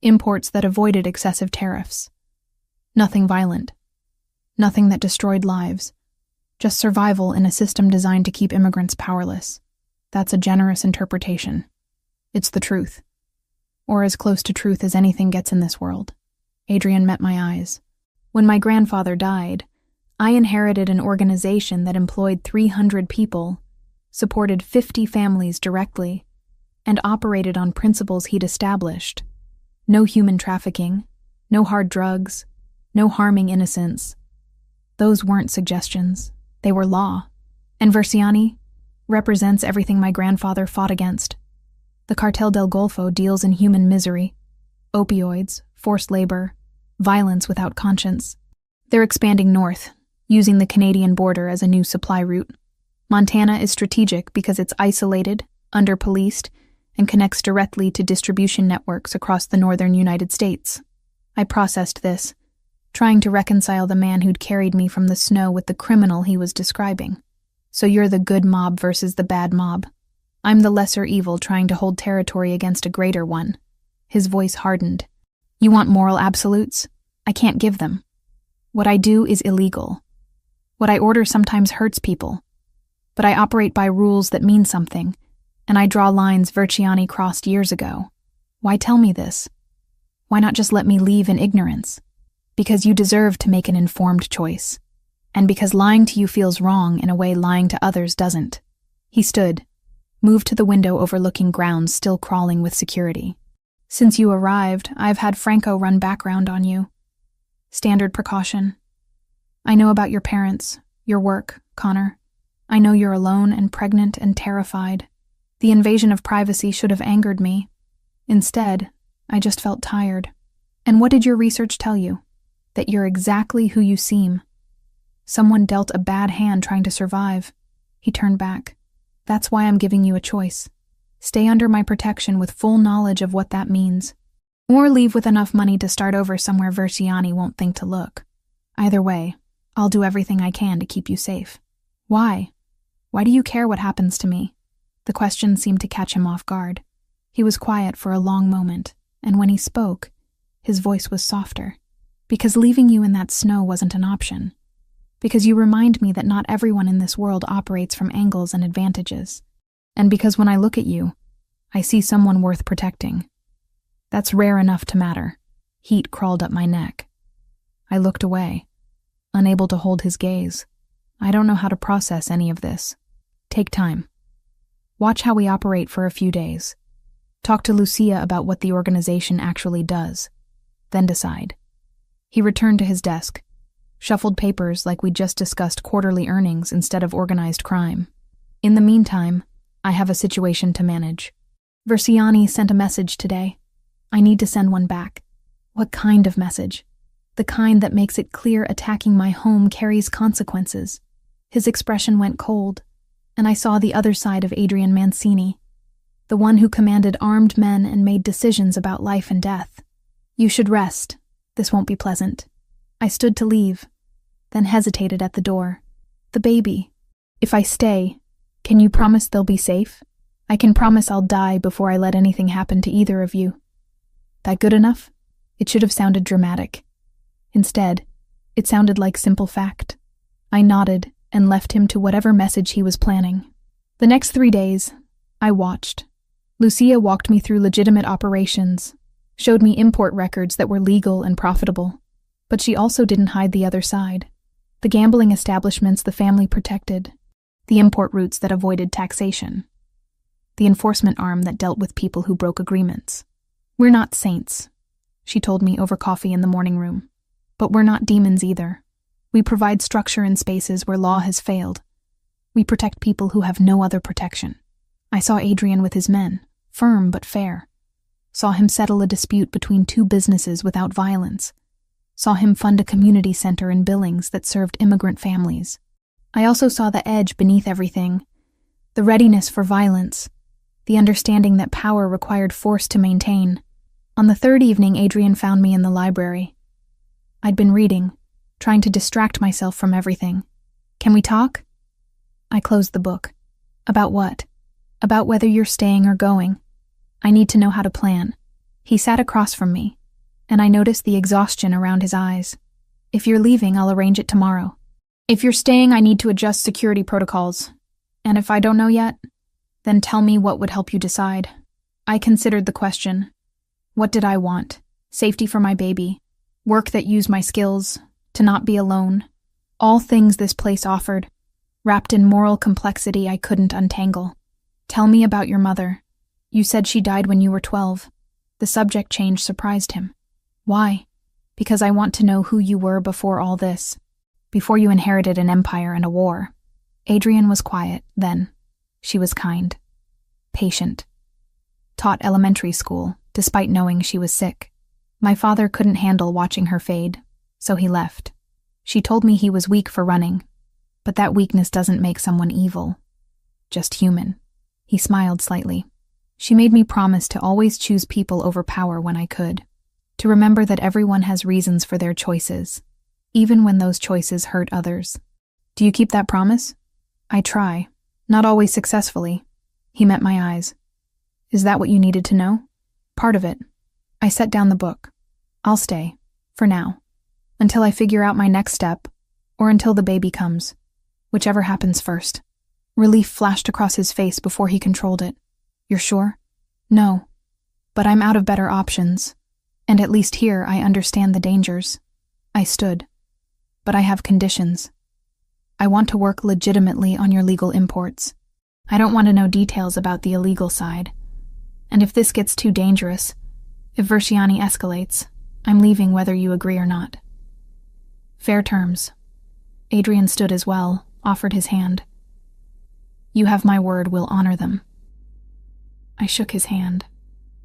imports that avoided excessive tariffs. Nothing violent. Nothing that destroyed lives. Just survival in a system designed to keep immigrants powerless. That's a generous interpretation. It's the truth. Or as close to truth as anything gets in this world. Adrian met my eyes. "When my grandfather died, I inherited an organization that employed 300 people, supported 50 families directly, and operated on principles he'd established. No human trafficking, no hard drugs, no harming innocents. Those weren't suggestions. They were law. And Versiani represents everything my grandfather fought against. The Cartel del Golfo deals in human misery, opioids, forced labor, violence without conscience. They're expanding north, using the Canadian border as a new supply route. Montana is strategic because it's isolated, under-policed, and connects directly to distribution networks across the northern United States. I processed this, trying to reconcile the man who'd carried me from the snow with the criminal he was describing. "So you're the good mob versus the bad mob. I'm the lesser evil trying to hold territory against a greater one." His voice hardened. "You want moral absolutes? I can't give them. What I do is illegal. What I order sometimes hurts people. But I operate by rules that mean something, and I draw lines Versiani crossed years ago. Why tell me this? Why not just let me leave in ignorance? Because you deserve to make an informed choice. And because lying to you feels wrong in a way lying to others doesn't." He stood, moved to the window overlooking grounds still crawling with security. "Since you arrived, I've had Franco run background on you. Standard precaution. I know about your parents, your work, Connor. I know you're alone and pregnant and terrified. The invasion of privacy should have angered me. Instead, I just felt tired. And what did your research tell you? That you're exactly who you seem. Someone dealt a bad hand trying to survive." He turned back. "That's why I'm giving you a choice. Stay under my protection with full knowledge of what that means. Or leave with enough money to start over somewhere Versiani won't think to look. Either way, I'll do everything I can to keep you safe." "Why?" Why do you care what happens to me? The question seemed to catch him off guard. He was quiet for a long moment, and when he spoke, his voice was softer. Because leaving you in that snow wasn't an option. Because you remind me that not everyone in this world operates from angles and advantages. And because when I look at you, I see someone worth protecting. That's rare enough to matter. Heat crawled up my neck. I looked away, unable to hold his gaze. I don't know how to process any of this. Take time. Watch how we operate for a few days. Talk to Lucia about what the organization actually does. Then decide. He returned to his desk, shuffled papers like we'd just discussed quarterly earnings instead of organized crime. In the meantime, I have a situation to manage. Versiani sent a message today. I need to send one back. What kind of message? The kind that makes it clear attacking my home carries consequences. His expression went cold, and I saw the other side of Adrian Mancini, the one who commanded armed men and made decisions about life and death. You should rest. This won't be pleasant. I stood to leave, then hesitated at the door. The baby. If I stay, can you promise they'll be safe? I can promise I'll die before I let anything happen to either of you. That good enough? It should have sounded dramatic. Instead, it sounded like simple fact. I nodded and left him to whatever message he was planning. The next 3 days, I watched. Lucia walked me through legitimate operations, showed me import records that were legal and profitable. But she also didn't hide the other side. The gambling establishments the family protected, the import routes that avoided taxation, the enforcement arm that dealt with people who broke agreements. We're not saints, she told me over coffee in the morning room. But we're not demons either. We provide structure in spaces where law has failed. We protect people who have no other protection. I saw Adrian with his men, firm but fair. Saw him settle a dispute between 2 businesses without violence. Saw him fund a community center in Billings that served immigrant families. I also saw the edge beneath everything, the readiness for violence, the understanding that power required force to maintain. On the 3rd evening, Adrian found me in the library. I'd been reading, trying to distract myself from everything. Can we talk? I closed the book. About what? About whether you're staying or going. I need to know how to plan. He sat across from me, and I noticed the exhaustion around his eyes. If you're leaving, I'll arrange it tomorrow. If you're staying, I need to adjust security protocols. And if I don't know yet, then tell me what would help you decide. I considered the question. What did I want? Safety for my baby. Work that used my skills. To not be alone. All things this place offered, wrapped in moral complexity I couldn't untangle. Tell me about your mother. You said she died when you were 12. The subject change surprised him. Why? Because I want to know who you were before all this. Before you inherited an empire and a war. Adrian was quiet, then. She was kind. Patient. Taught elementary school, despite knowing she was sick. My father couldn't handle watching her fade, so he left. She told me he was weak for running, but that weakness doesn't make someone evil. Just human. He smiled slightly. She made me promise to always choose people over power when I could. To remember that everyone has reasons for their choices, even when those choices hurt others. Do you keep that promise? I try. Not always successfully. He met my eyes. Is that what you needed to know? Part of it. I set down the book. I'll stay. For now. Until I figure out my next step, or until the baby comes. Whichever happens first. Relief flashed across his face before he controlled it. You're sure? No. But I'm out of better options. And at least here I understand the dangers. I stood. But I have conditions. I want to work legitimately on your legal imports. I don't want to know details about the illegal side. And if this gets too dangerous, if Versiani escalates, I'm leaving whether you agree or not. Fair terms. Adrian stood as well, offered his hand. You have my word, we'll honor them. I shook his hand,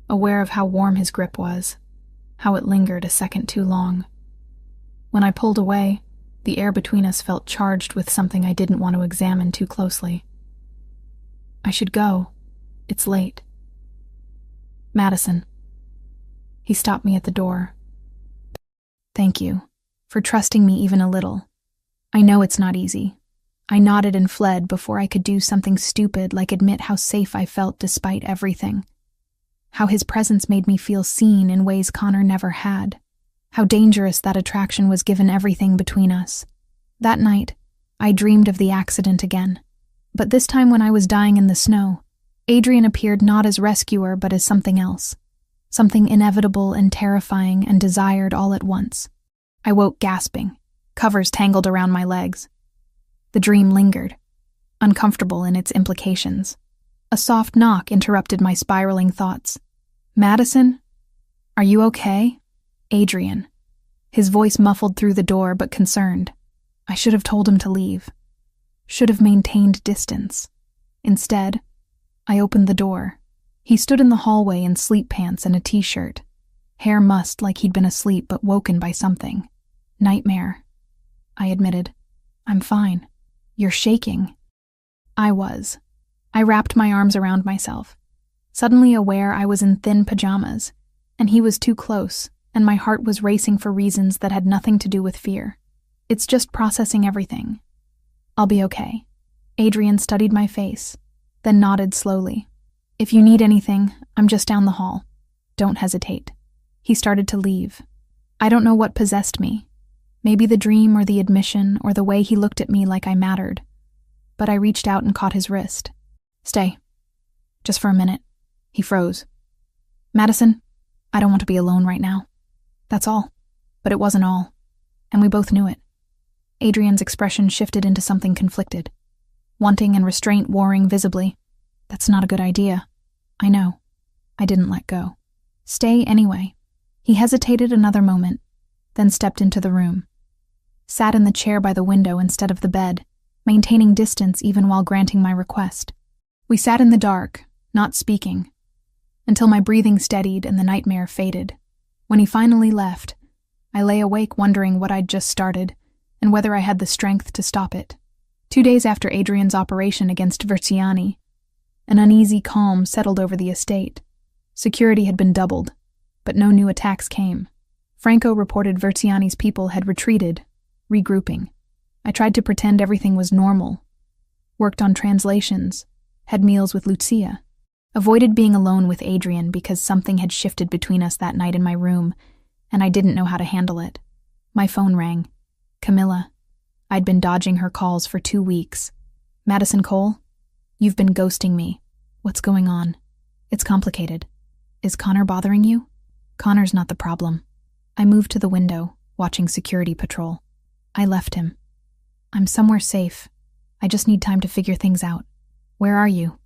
aware of how warm his grip was, how it lingered a second too long. When I pulled away, the air between us felt charged with something I didn't want to examine too closely. I should go. It's late. Madison. He stopped me at the door. Thank you for trusting me even a little. I know it's not easy. I nodded and fled before I could do something stupid like admit how safe I felt despite everything. How his presence made me feel seen in ways Connor never had. How dangerous that attraction was given everything between us. That night, I dreamed of the accident again. But this time when I was dying in the snow, Adrian appeared not as rescuer but as something else. Something inevitable and terrifying and desired all at once. I woke gasping, covers tangled around my legs. The dream lingered, uncomfortable in its implications. A soft knock interrupted my spiraling thoughts. "Madison? Are you okay?" Adrian. His voice muffled through the door but concerned. I should have told him to leave. Should have maintained distance. Instead, I opened the door. He stood in the hallway in sleep pants and a t-shirt. Hair mussed like he'd been asleep but woken by something. Nightmare. I admitted. "I'm fine." "You're shaking." I was. I wrapped my arms around myself, suddenly aware I was in thin pajamas, and he was too close, and my heart was racing for reasons that had nothing to do with fear. It's just processing everything. "I'll be okay." Adrian studied my face, then nodded slowly. "If you need anything, I'm just down the hall. Don't hesitate." He started to leave. I don't know what possessed me. Maybe the dream or the admission or the way he looked at me like I mattered. But I reached out and caught his wrist. "Stay. Just for a minute." He froze. "Madison, I don't want to be alone right now. That's all." But it wasn't all. And we both knew it. Adrian's expression shifted into something conflicted. Wanting and restraint warring visibly. "That's not a good idea." "I know." I didn't let go. "Stay anyway." He hesitated another moment, then stepped into the room. Sat in the chair by the window instead of the bed, maintaining distance even while granting my request. We sat in the dark, not speaking, until my breathing steadied and the nightmare faded. When he finally left, I lay awake wondering what I'd just started and whether I had the strength to stop it. 2 days after Adrian's operation against Verziani, an uneasy calm settled over the estate. Security had been doubled, but no new attacks came. Franco reported Verziani's people had retreated, regrouping. I tried to pretend everything was normal. Worked on translations, had meals with Lucia. Avoided being alone with Adrian because something had shifted between us that night in my room, and I didn't know how to handle it. My phone rang. Camilla. I'd been dodging her calls for 2 weeks. "Madison Cole? You've been ghosting me. What's going on?" "It's complicated." "Is Connor bothering you?" "Connor's not the problem." I moved to the window, watching security patrol. I left him. "I'm somewhere safe. I just need time to figure things out." "Where are you?"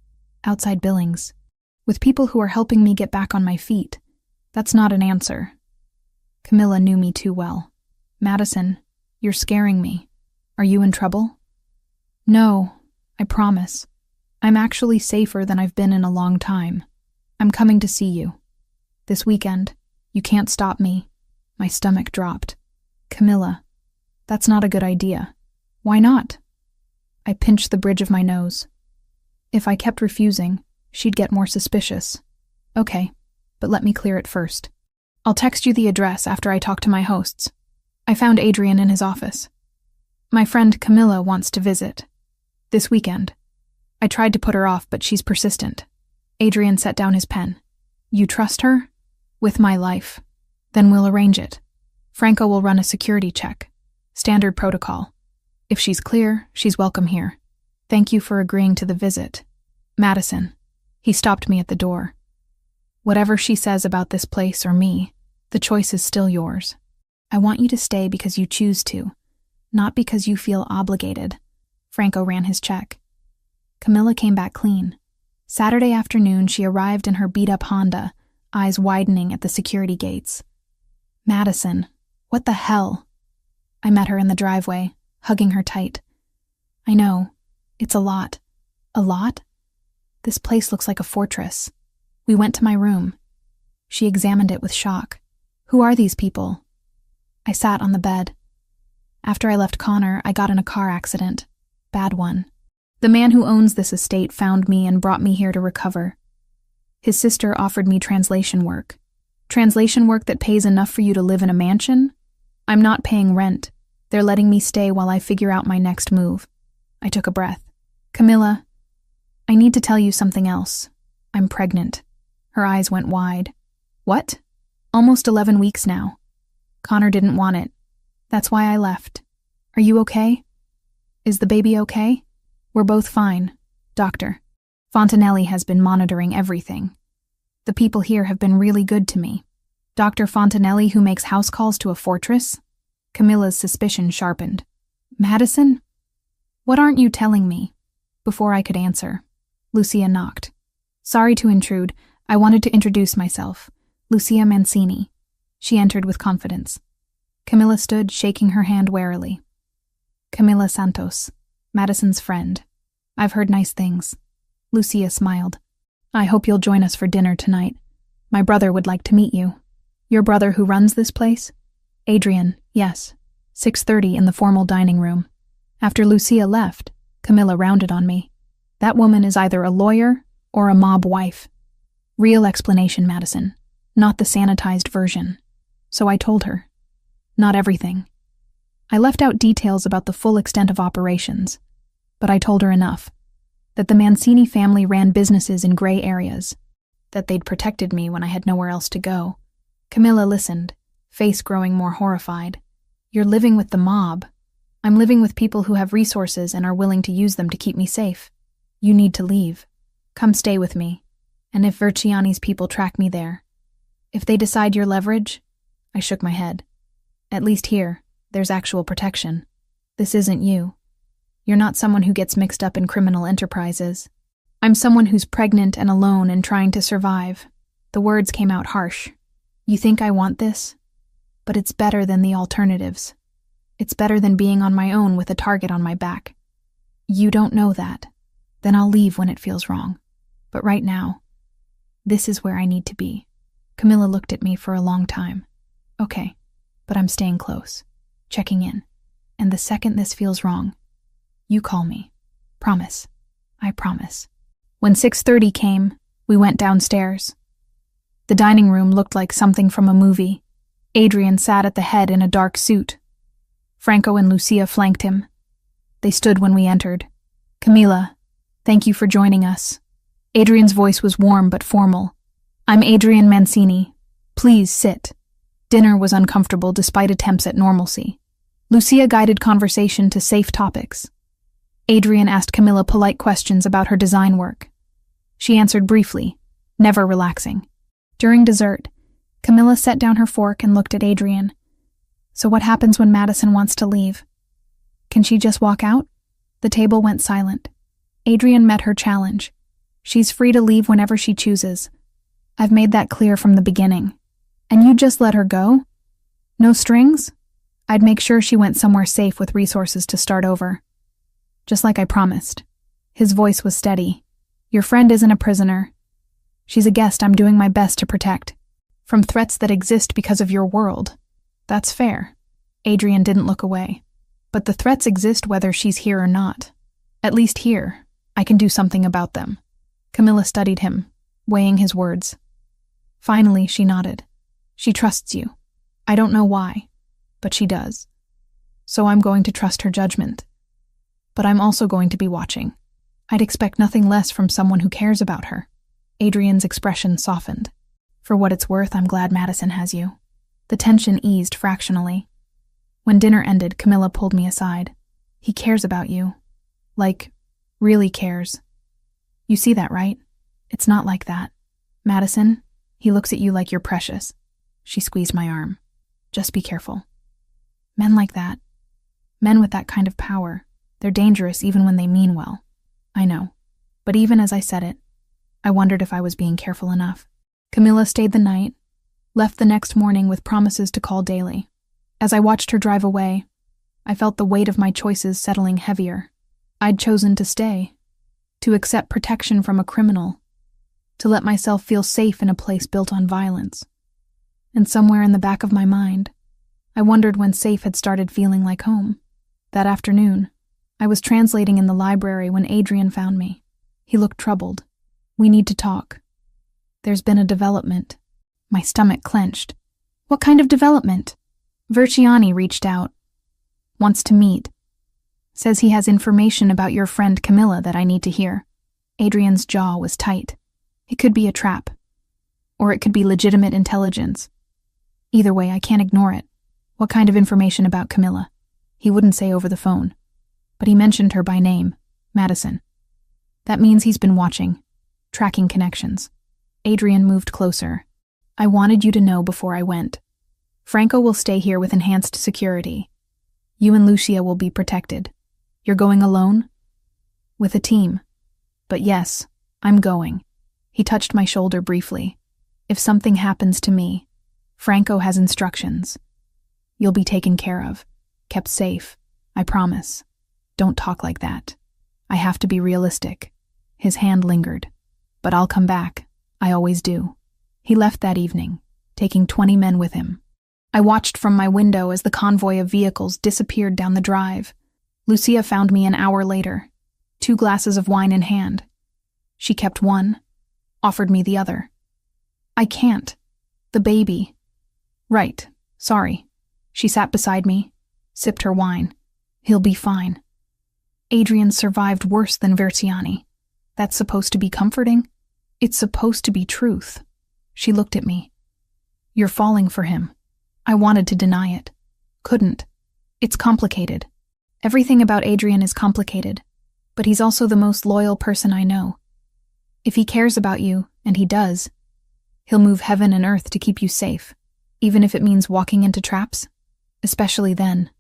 "Outside Billings. With people who are helping me get back on my feet." "That's not an answer." Camilla knew me too well. "Madison, you're scaring me. Are you in trouble?" "No, I promise. I'm actually safer than I've been in a long time. I'm coming to see you. This weekend. You can't stop me." My stomach dropped. "Camilla, that's not a good idea." "Why not?" I pinched the bridge of my nose. If I kept refusing, she'd get more suspicious. "Okay, but let me clear it first. I'll text you the address after I talk to my hosts." I found Adrian in his office. "My friend Camilla wants to visit. This weekend." I tried to put her off, but she's persistent. Adrian set down his pen. "You trust her?" "With my life." "Then we'll arrange it. Franco will run a security check. Standard protocol. If she's clear, she's welcome here. Thank you for agreeing to the visit. Madison." He stopped me at the door. "Whatever she says about this place or me, the choice is still yours. I want you to stay because you choose to, not because you feel obligated." Franco ran his check. Camilla came back clean. Saturday afternoon, she arrived in her beat-up Honda, eyes widening at the security gates. "Madison, what the hell?" I met her in the driveway, hugging her tight. "I know. It's a lot." "A lot?" "This place looks like a fortress." We went to my room. She examined it with shock. "Who are these people?" I sat on the bed. "After I left Connor, I got in a car accident. Bad one. The man who owns this estate found me and brought me here to recover. His sister offered me translation work. Translation work that pays enough for you to live in a mansion? I'm not paying rent. They're letting me stay while I figure out my next move. I took a breath. Camilla, I need to tell you something else. I'm pregnant. Her eyes went wide. What? Almost 11 weeks now. Connor didn't want it. That's why I left. Are you okay? Is the baby okay? We're both fine, Doctor. Fontanelli has been monitoring everything. The people here have been really good to me. Dr. Fontanelli, who makes house calls to a fortress? Camilla's suspicion sharpened. Madison? What aren't you telling me? Before I could answer, Lucia knocked. Sorry to intrude. I wanted to introduce myself. Lucia Mancini. She entered with confidence. Camilla stood, shaking her hand warily. Camilla Santos, Madison's friend. I've heard nice things. Lucia smiled. I hope you'll join us for dinner tonight. My brother would like to meet you. Your brother who runs this place? Adrian, yes. 6:30 in the formal dining room. After Lucia left, Camilla rounded on me. That woman is either a lawyer or a mob wife. Real explanation, Madison, not the sanitized version. So I told her. Not everything. I left out details about the full extent of operations, but I told her enough. That the Mancini family ran businesses in gray areas. That they'd protected me when I had nowhere else to go. Camilla listened, face growing more horrified. You're living with the mob. I'm living with people who have resources and are willing to use them to keep me safe. You need to leave. Come stay with me. And if Verciani's people track me there. If they decide you're leverage, I shook my head. At least here, there's actual protection. This isn't you. You're not someone who gets mixed up in criminal enterprises. I'm someone who's pregnant and alone and trying to survive. The words came out harsh. You think I want this? But it's better than the alternatives. It's better than being on my own with a target on my back. You don't know that. Then I'll leave when it feels wrong. But right now, this is where I need to be. Camilla looked at me for a long time. Okay, but I'm staying close, checking in. And the second this feels wrong, you call me. Promise. I promise. When 6:30 came, we went downstairs. The dining room looked like something from a movie. Adrian sat at the head in a dark suit. Franco and Lucia flanked him. They stood when we entered. Camilla, thank you for joining us. Adrian's voice was warm but formal. I'm Adrian Mancini. Please sit. Dinner was uncomfortable despite attempts at normalcy. Lucia guided conversation to safe topics. Adrian asked Camilla polite questions about her design work. She answered briefly, never relaxing. During dessert, Camilla set down her fork and looked at Adrian. So what happens when Madison wants to leave? Can she just walk out? The table went silent. Adrian met her challenge. She's free to leave whenever she chooses. I've made that clear from the beginning. And you just let her go? No strings? I'd make sure she went somewhere safe with resources to start over. Just like I promised. His voice was steady. Your friend isn't a prisoner. She's a guest I'm doing my best to protect. From threats that exist because of your world. That's fair. Adrian didn't look away. But the threats exist whether she's here or not. At least here, I can do something about them. Camilla studied him, weighing his words. Finally, she nodded. She trusts you. I don't know why, but she does. So I'm going to trust her judgment. But I'm also going to be watching. I'd expect nothing less from someone who cares about her. Adrian's expression softened. For what it's worth, I'm glad Madison has you. The tension eased fractionally. When dinner ended, Camilla pulled me aside. He cares about you. Like, really cares. You see that, right? It's not like that. Madison, he looks at you like you're precious. She squeezed my arm. Just be careful. Men like that, men with that kind of power, they're dangerous even when they mean well. I know. But even as I said it, I wondered if I was being careful enough. Camilla stayed the night, left the next morning with promises to call daily. As I watched her drive away, I felt the weight of my choices settling heavier. I'd chosen to stay, to accept protection from a criminal, to let myself feel safe in a place built on violence. And somewhere in the back of my mind, I wondered when safe had started feeling like home. That afternoon, I was translating in the library when Adrian found me. He looked troubled. We need to talk. There's been a development. My stomach clenched. What kind of development? Verciani reached out. Wants to meet. Says he has information about your friend Camilla that I need to hear. Adrian's jaw was tight. It could be a trap. Or it could be legitimate intelligence. Either way, I can't ignore it. What kind of information about Camilla? He wouldn't say over the phone. But he mentioned her by name, Madison. That means he's been watching, tracking connections. Adrian moved closer. I wanted you to know before I went. Franco will stay here with enhanced security. You and Lucia will be protected. You're going alone? With a team. But yes, I'm going. He touched my shoulder briefly. If something happens to me, Franco has instructions. You'll be taken care of, kept safe, I promise. Don't talk like that. I have to be realistic. His hand lingered. But I'll come back. I always do. He left that evening, taking 20 men with him. I watched from my window as the convoy of vehicles disappeared down the drive. Lucia found me an hour later, 2 glasses of wine in hand. She kept one, offered me the other. I can't. The baby. Right, sorry. She sat beside me, sipped her wine. He'll be fine. Adrian survived worse than Verziani. That's supposed to be comforting? It's supposed to be truth. She looked at me. You're falling for him. I wanted to deny it. Couldn't. It's complicated. Everything about Adrian is complicated, but he's also the most loyal person I know. If he cares about you, and he does, he'll move heaven and earth to keep you safe, even if it means walking into traps. Especially then.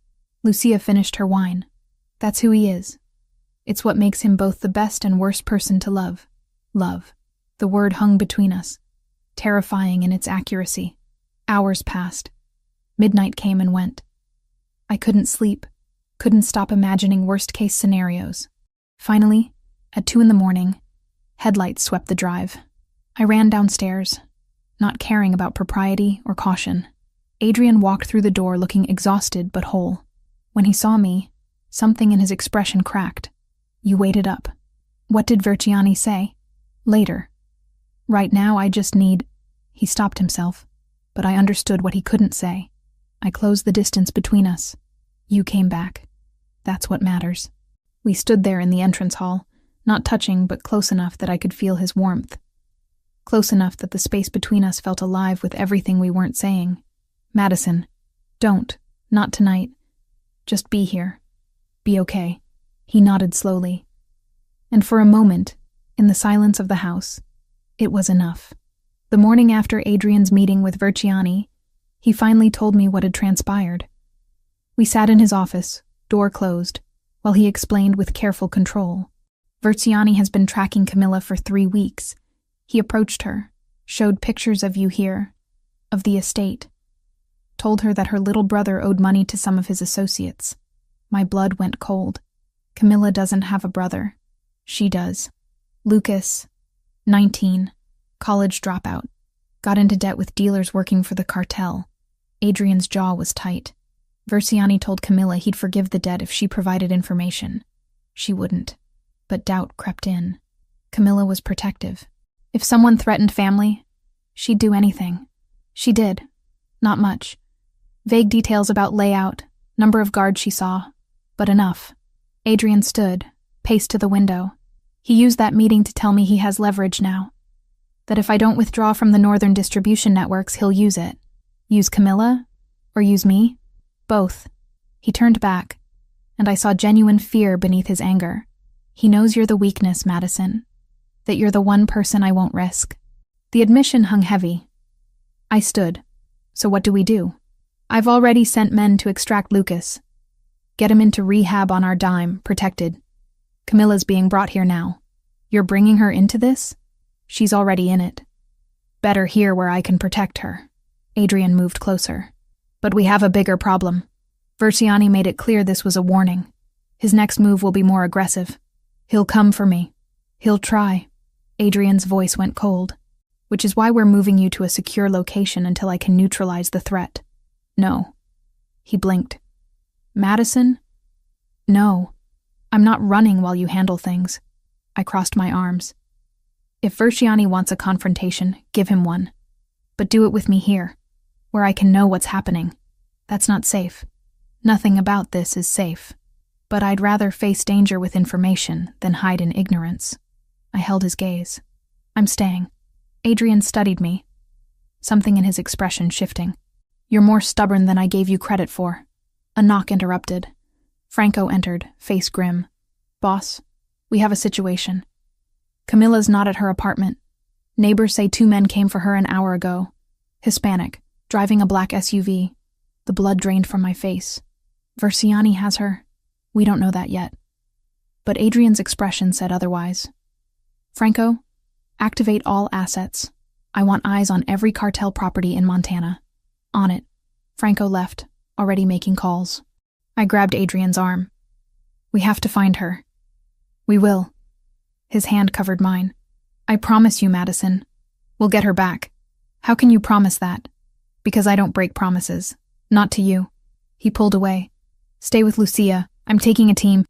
Lucia finished her wine. That's who he is. It's what makes him both the best and worst person to love. Love. The word hung between us, terrifying in its accuracy. Hours passed. Midnight came and went. I couldn't sleep, couldn't stop imagining worst-case scenarios. Finally, at 2 a.m, headlights swept the drive. I ran downstairs, not caring about propriety or caution. Adrian walked through the door looking exhausted but whole. When he saw me, something in his expression cracked. You waited up. What did Verziani say? Later. Right now I just need... He stopped himself, but I understood what he couldn't say. I closed the distance between us. You came back. That's what matters. We stood there in the entrance hall, not touching but close enough that I could feel his warmth. Close enough that the space between us felt alive with everything we weren't saying. Madison, don't. Not tonight. Just be here. Be okay. He nodded slowly. And for a moment, in the silence of the house, it was enough. The morning after Adrian's meeting with Verziani, he finally told me what had transpired. We sat in his office, door closed, while he explained with careful control. Verziani has been tracking Camilla for 3 weeks. He approached her, showed pictures of you here, of the estate, told her that her little brother owed money to some of his associates. My blood went cold. Camilla doesn't have a brother. She does. Lucas, 19, college dropout, got into debt with dealers working for the cartel. Adrian's jaw was tight. Verziani told Camilla he'd forgive the debt if she provided information. She wouldn't. But doubt crept in. Camilla was protective. If someone threatened family, she'd do anything. She did. Not much. Vague details about layout, number of guards she saw, but enough. Adrian stood, paced to the window. He used that meeting to tell me he has leverage now. That if I don't withdraw from the northern distribution networks, he'll use it. Use Camilla? Or use me? Both. He turned back, and I saw genuine fear beneath his anger. He knows you're the weakness, Madison. That you're the one person I won't risk. The admission hung heavy. I stood. So what do we do? I've already sent men to extract Lucas. Get him into rehab on our dime, protected. Camilla's being brought here now. You're bringing her into this? She's already in it. Better here where I can protect her. Adrian moved closer. But we have a bigger problem. Verziani made it clear this was a warning. His next move will be more aggressive. He'll come for me. He'll try. Adrian's voice went cold. Which is why we're moving you to a secure location until I can neutralize the threat. No. He blinked. Madison? No. I'm not running while you handle things. I crossed my arms. If Verziani wants a confrontation, give him one. But do it with me here, where I can know what's happening. That's not safe. Nothing about this is safe. But I'd rather face danger with information than hide in ignorance. I held his gaze. I'm staying. Adrian studied me, something in his expression shifting. You're more stubborn than I gave you credit for. A knock interrupted. Franco entered, face grim. Boss, we have a situation. Camilla's not at her apartment. Neighbors say 2 men came for her an hour ago. Hispanic, driving a black SUV. The blood drained from my face. Versiani has her. We don't know that yet. But Adrian's expression said otherwise. Franco, activate all assets. I want eyes on every cartel property in Montana. On it. Franco left, already making calls. I grabbed Adrian's arm. We have to find her. We will. His hand covered mine. I promise you, Madison. We'll get her back. How can you promise that? Because I don't break promises. Not to you. He pulled away. Stay with Lucia. I'm taking a team.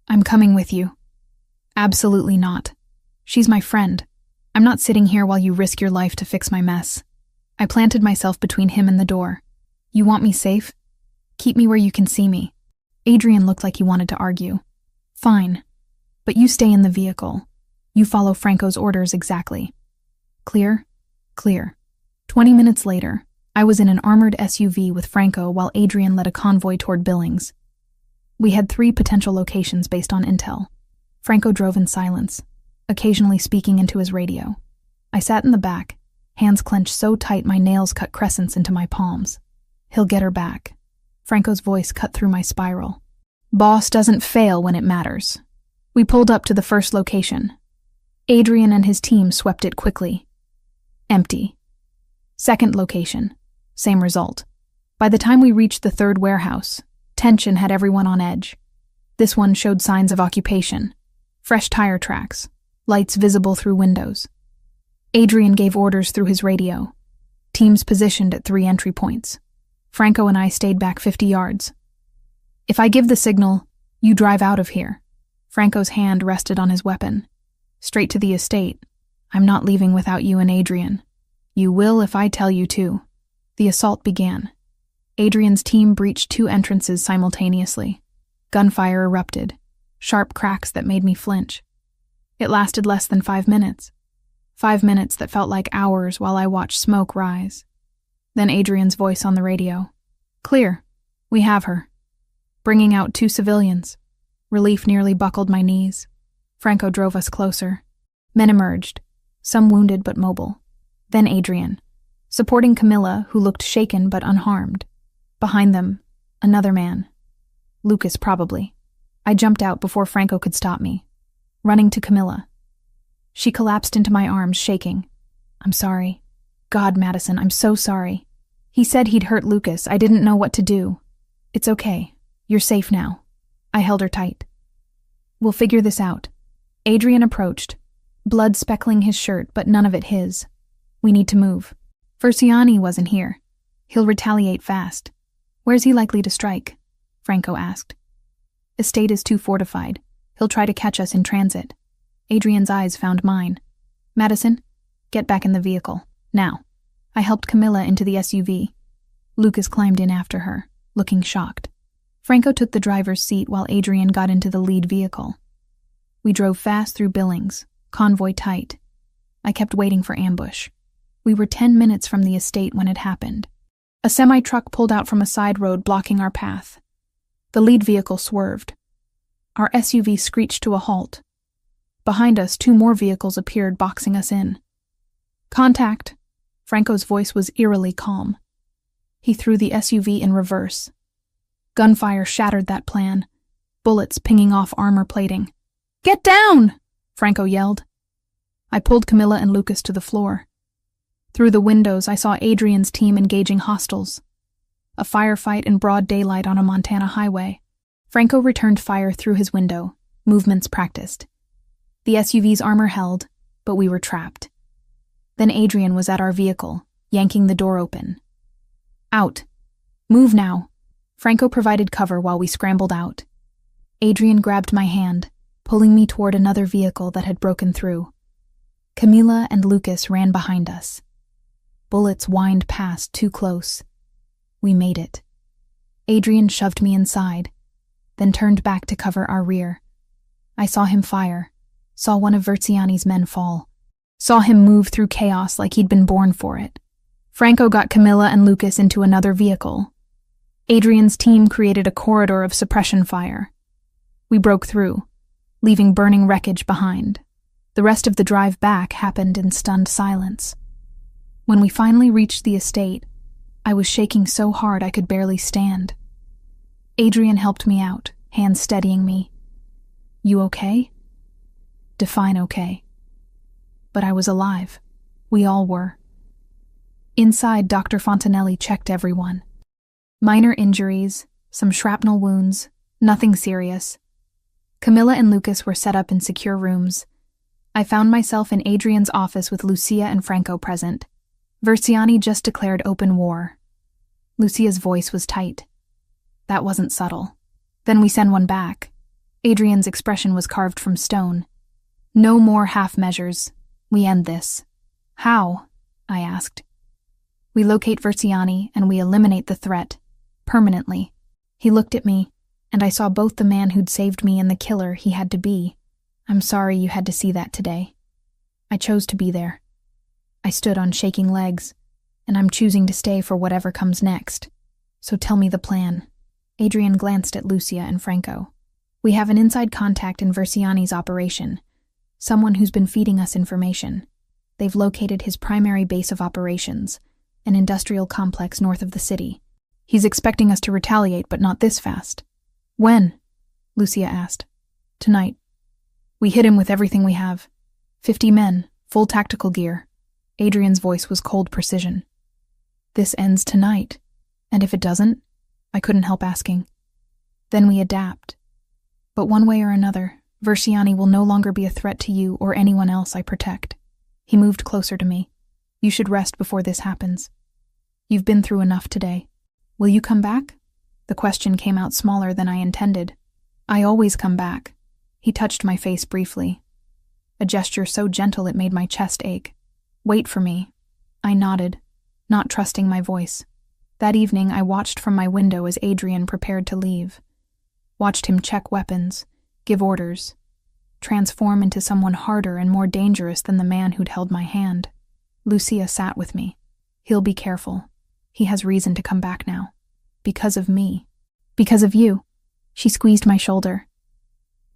I'm coming with you. Absolutely not. She's my friend. I'm not sitting here while you risk your life to fix my mess. I planted myself between him and the door. You want me safe? Keep me where you can see me. Adrian looked like he wanted to argue. Fine. But you stay in the vehicle. You follow Franco's orders exactly. Clear? Clear. 20 minutes later, I was in an armored SUV with Franco while Adrian led a convoy toward Billings. We had 3 potential locations based on intel. Franco drove in silence, occasionally speaking into his radio. I sat in the back, hands clenched so tight my nails cut crescents into my palms. He'll get her back. Franco's voice cut through my spiral. Boss doesn't fail when it matters. We pulled up to the first location. Adrian and his team swept it quickly. Empty. Second location. Same result. By the time we reached the third warehouse, tension had everyone on edge. This one showed signs of occupation. Fresh tire tracks. Lights visible through windows. Adrian gave orders through his radio. Teams positioned at 3 entry points. Franco and I stayed back 50 yards. If I give the signal, you drive out of here. Franco's hand rested on his weapon. Straight to the estate. I'm not leaving without you and Adrian. You will if I tell you to. The assault began. Adrian's team breached 2 entrances simultaneously. Gunfire erupted. Sharp cracks that made me flinch. It lasted less than 5 minutes. 5 minutes that felt like hours while I watched smoke rise. Then Adrian's voice on the radio. Clear. We have her. Bringing out 2 civilians. Relief nearly buckled my knees. Franco drove us closer. Men emerged, some wounded but mobile. Then Adrian, supporting Camilla, who looked shaken but unharmed. Behind them, another man. Lucas, probably. I jumped out before Franco could stop me, running to Camilla. She collapsed into my arms, shaking. I'm sorry. God, Madison, I'm so sorry. He said he'd hurt Lucas. I didn't know what to do. It's okay. You're safe now. I held her tight. We'll figure this out. Adrian approached, blood speckling his shirt, but none of it his. We need to move. Versiani wasn't here. He'll retaliate fast. Where's he likely to strike? Franco asked. Estate is too fortified. He'll try to catch us in transit. Adrian's eyes found mine. Madison, get back in the vehicle. Now. I helped Camilla into the SUV. Lucas climbed in after her, looking shocked. Franco took the driver's seat while Adrian got into the lead vehicle. We drove fast through Billings, convoy tight. I kept waiting for ambush. We were 10 minutes from the estate when it happened. A semi-truck pulled out from a side road blocking our path. The lead vehicle swerved. Our SUV screeched to a halt. Behind us, 2 more vehicles appeared, boxing us in. Contact. Franco's voice was eerily calm. He threw the SUV in reverse. Gunfire shattered that plan, bullets pinging off armor plating. Get down! Franco yelled. I pulled Camilla and Lucas to the floor. Through the windows, I saw Adrian's team engaging hostiles. A firefight in broad daylight on a Montana highway. Franco returned fire through his window, movements practiced. The SUV's armor held, but we were trapped. Then Adrian was at our vehicle, yanking the door open. Out. Move now. Franco provided cover while we scrambled out. Adrian grabbed my hand, pulling me toward another vehicle that had broken through. Camilla and Lucas ran behind us. Bullets whined past too close. We made it. Adrian shoved me inside. then turned back to cover our rear. I saw him fire, saw one of Verziani's men fall, saw him move through chaos like he'd been born for it. Franco got Camilla and Lucas into another vehicle. Adrian's team created a corridor of suppression fire. We broke through, leaving burning wreckage behind. The rest of the drive back happened in stunned silence. When we finally reached the estate, I was shaking so hard I could barely stand. Adrian helped me out, hands steadying me. "You okay?" Define okay. But I was alive. We all were. Inside, Dr. Fontanelli checked everyone. Minor injuries, some shrapnel wounds, nothing serious. Camilla and Lucas were set up in secure rooms. I found myself in Adrian's office with Lucia and Franco present. Verziani just declared open war. Lucia's voice was tight. That wasn't subtle. Then we send one back. Adrian's expression was carved from stone. No more half measures. We end this. How? I asked. We locate Verziani and we eliminate the threat. Permanently. He looked at me, and I saw both the man who'd saved me and the killer he had to be. I'm sorry you had to see that today. I chose to be there. I stood on shaking legs, and I'm choosing to stay for whatever comes next. So tell me the plan. Adrian glanced at Lucia and Franco. We have an inside contact in Verziani's operation, someone who's been feeding us information. They've located his primary base of operations, an industrial complex north of the city. He's expecting us to retaliate, but not this fast. When? Lucia asked. Tonight. We hit him with everything we have. 50 men, full tactical gear. Adrian's voice was cold precision. This ends tonight. And if it doesn't? I couldn't help asking. Then we adapt. But one way or another, Verziani will no longer be a threat to you or anyone else I protect. He moved closer to me. You should rest before this happens. You've been through enough today. Will you come back? The question came out smaller than I intended. I always come back. He touched my face briefly. A gesture so gentle it made my chest ache. Wait for me. I nodded, not trusting my voice. That evening I watched from my window as Adrian prepared to leave. Watched him check weapons, give orders, transform into someone harder and more dangerous than the man who'd held my hand. Lucia sat with me. He'll be careful. He has reason to come back now. Because of me. Because of you. She squeezed my shoulder.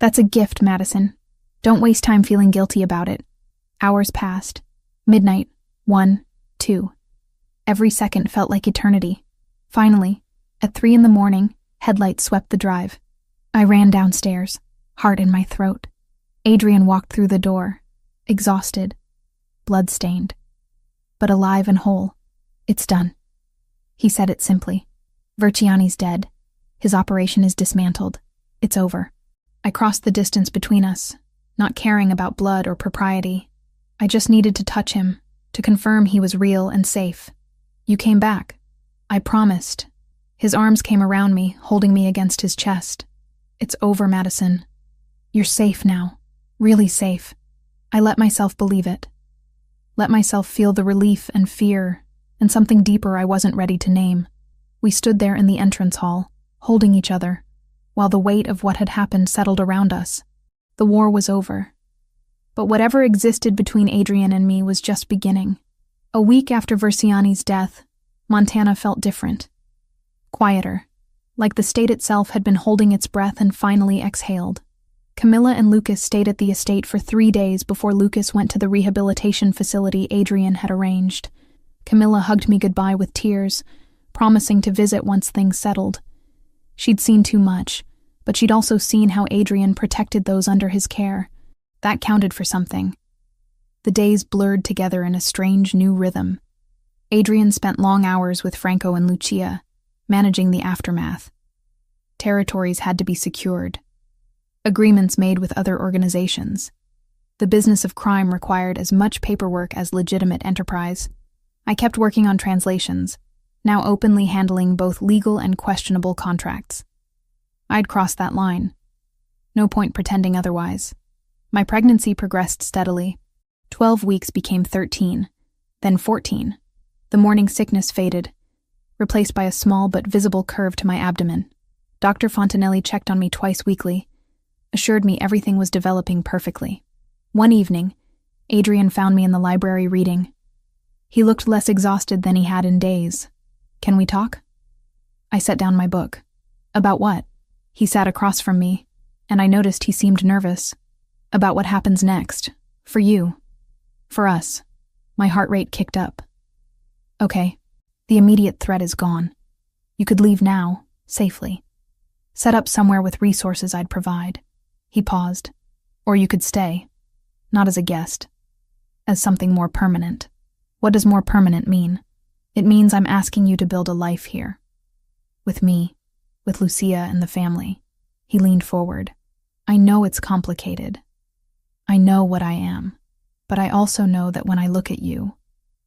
That's a gift, Madison. Don't waste time feeling guilty about it. Hours passed. Midnight. 1, 2. Every second felt like eternity. Finally, at 3 a.m, headlights swept the drive. I ran downstairs, heart in my throat. Adrian walked through the door, exhausted, blood-stained, but alive and whole. It's done. He said it simply. Verziani's dead. His operation is dismantled. It's over. I crossed the distance between us, not caring about blood or propriety. I just needed to touch him, to confirm he was real and safe. You came back. I promised. His arms came around me, holding me against his chest. It's over, Madison. You're safe now. Really safe. I let myself believe it. Let myself feel the relief and fear, and something deeper I wasn't ready to name. We stood there in the entrance hall, holding each other, while the weight of what had happened settled around us. The war was over. But whatever existed between Adrian and me was just beginning. A week after Verziani's death, Montana felt different. Quieter, like the state itself had been holding its breath and finally exhaled. Camilla and Lucas stayed at the estate for 3 days before Lucas went to the rehabilitation facility Adrian had arranged. Camilla hugged me goodbye with tears, promising to visit once things settled. She'd seen too much, but she'd also seen how Adrian protected those under his care. That counted for something. The days blurred together in a strange new rhythm. Adrian spent long hours with Franco and Lucia, managing the aftermath. Territories had to be secured. Agreements made with other organizations. The business of crime required as much paperwork as legitimate enterprise. I kept working on translations, now openly handling both legal and questionable contracts. I'd crossed that line. No point pretending otherwise. My pregnancy progressed steadily. 12 weeks became 13, then 14. The morning sickness faded, replaced by a small but visible curve to my abdomen. Dr. Fontanelli checked on me twice weekly, assured me everything was developing perfectly. One evening, Adrian found me in the library reading. He looked less exhausted than he had in days. "Can we talk?" I set down my book. "About what?" He sat across from me, and I noticed he seemed nervous. "About what happens next. For you. For us." My heart rate kicked up. "Okay, the immediate threat is gone. You could leave now, safely. Set up somewhere with resources I'd provide." He paused. "Or you could stay. Not as a guest. As something more permanent." "What does more permanent mean?" "It means I'm asking you to build a life here. With me. With Lucia and the family." He leaned forward. "I know it's complicated. I know what I am. But I also know that when I look at you,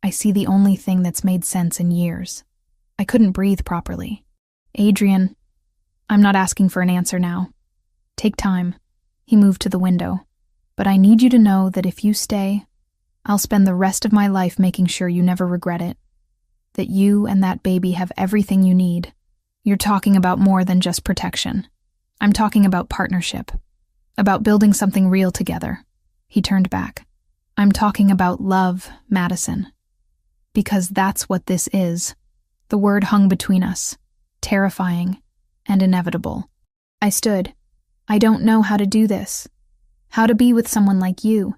I see the only thing that's made sense in years." I couldn't breathe properly. "Adrian, I'm not asking for an answer now. Take time." He moved to the window. "But I need you to know that if you stay, I'll spend the rest of my life making sure you never regret it. That you and that baby have everything you need. You're talking about more than just protection. I'm talking about partnership. About building something real together." He turned back. "I'm talking about love, Madison. Because that's what this is." The word hung between us, terrifying and inevitable. I stood. "I don't know how to do this. How to be with someone like you.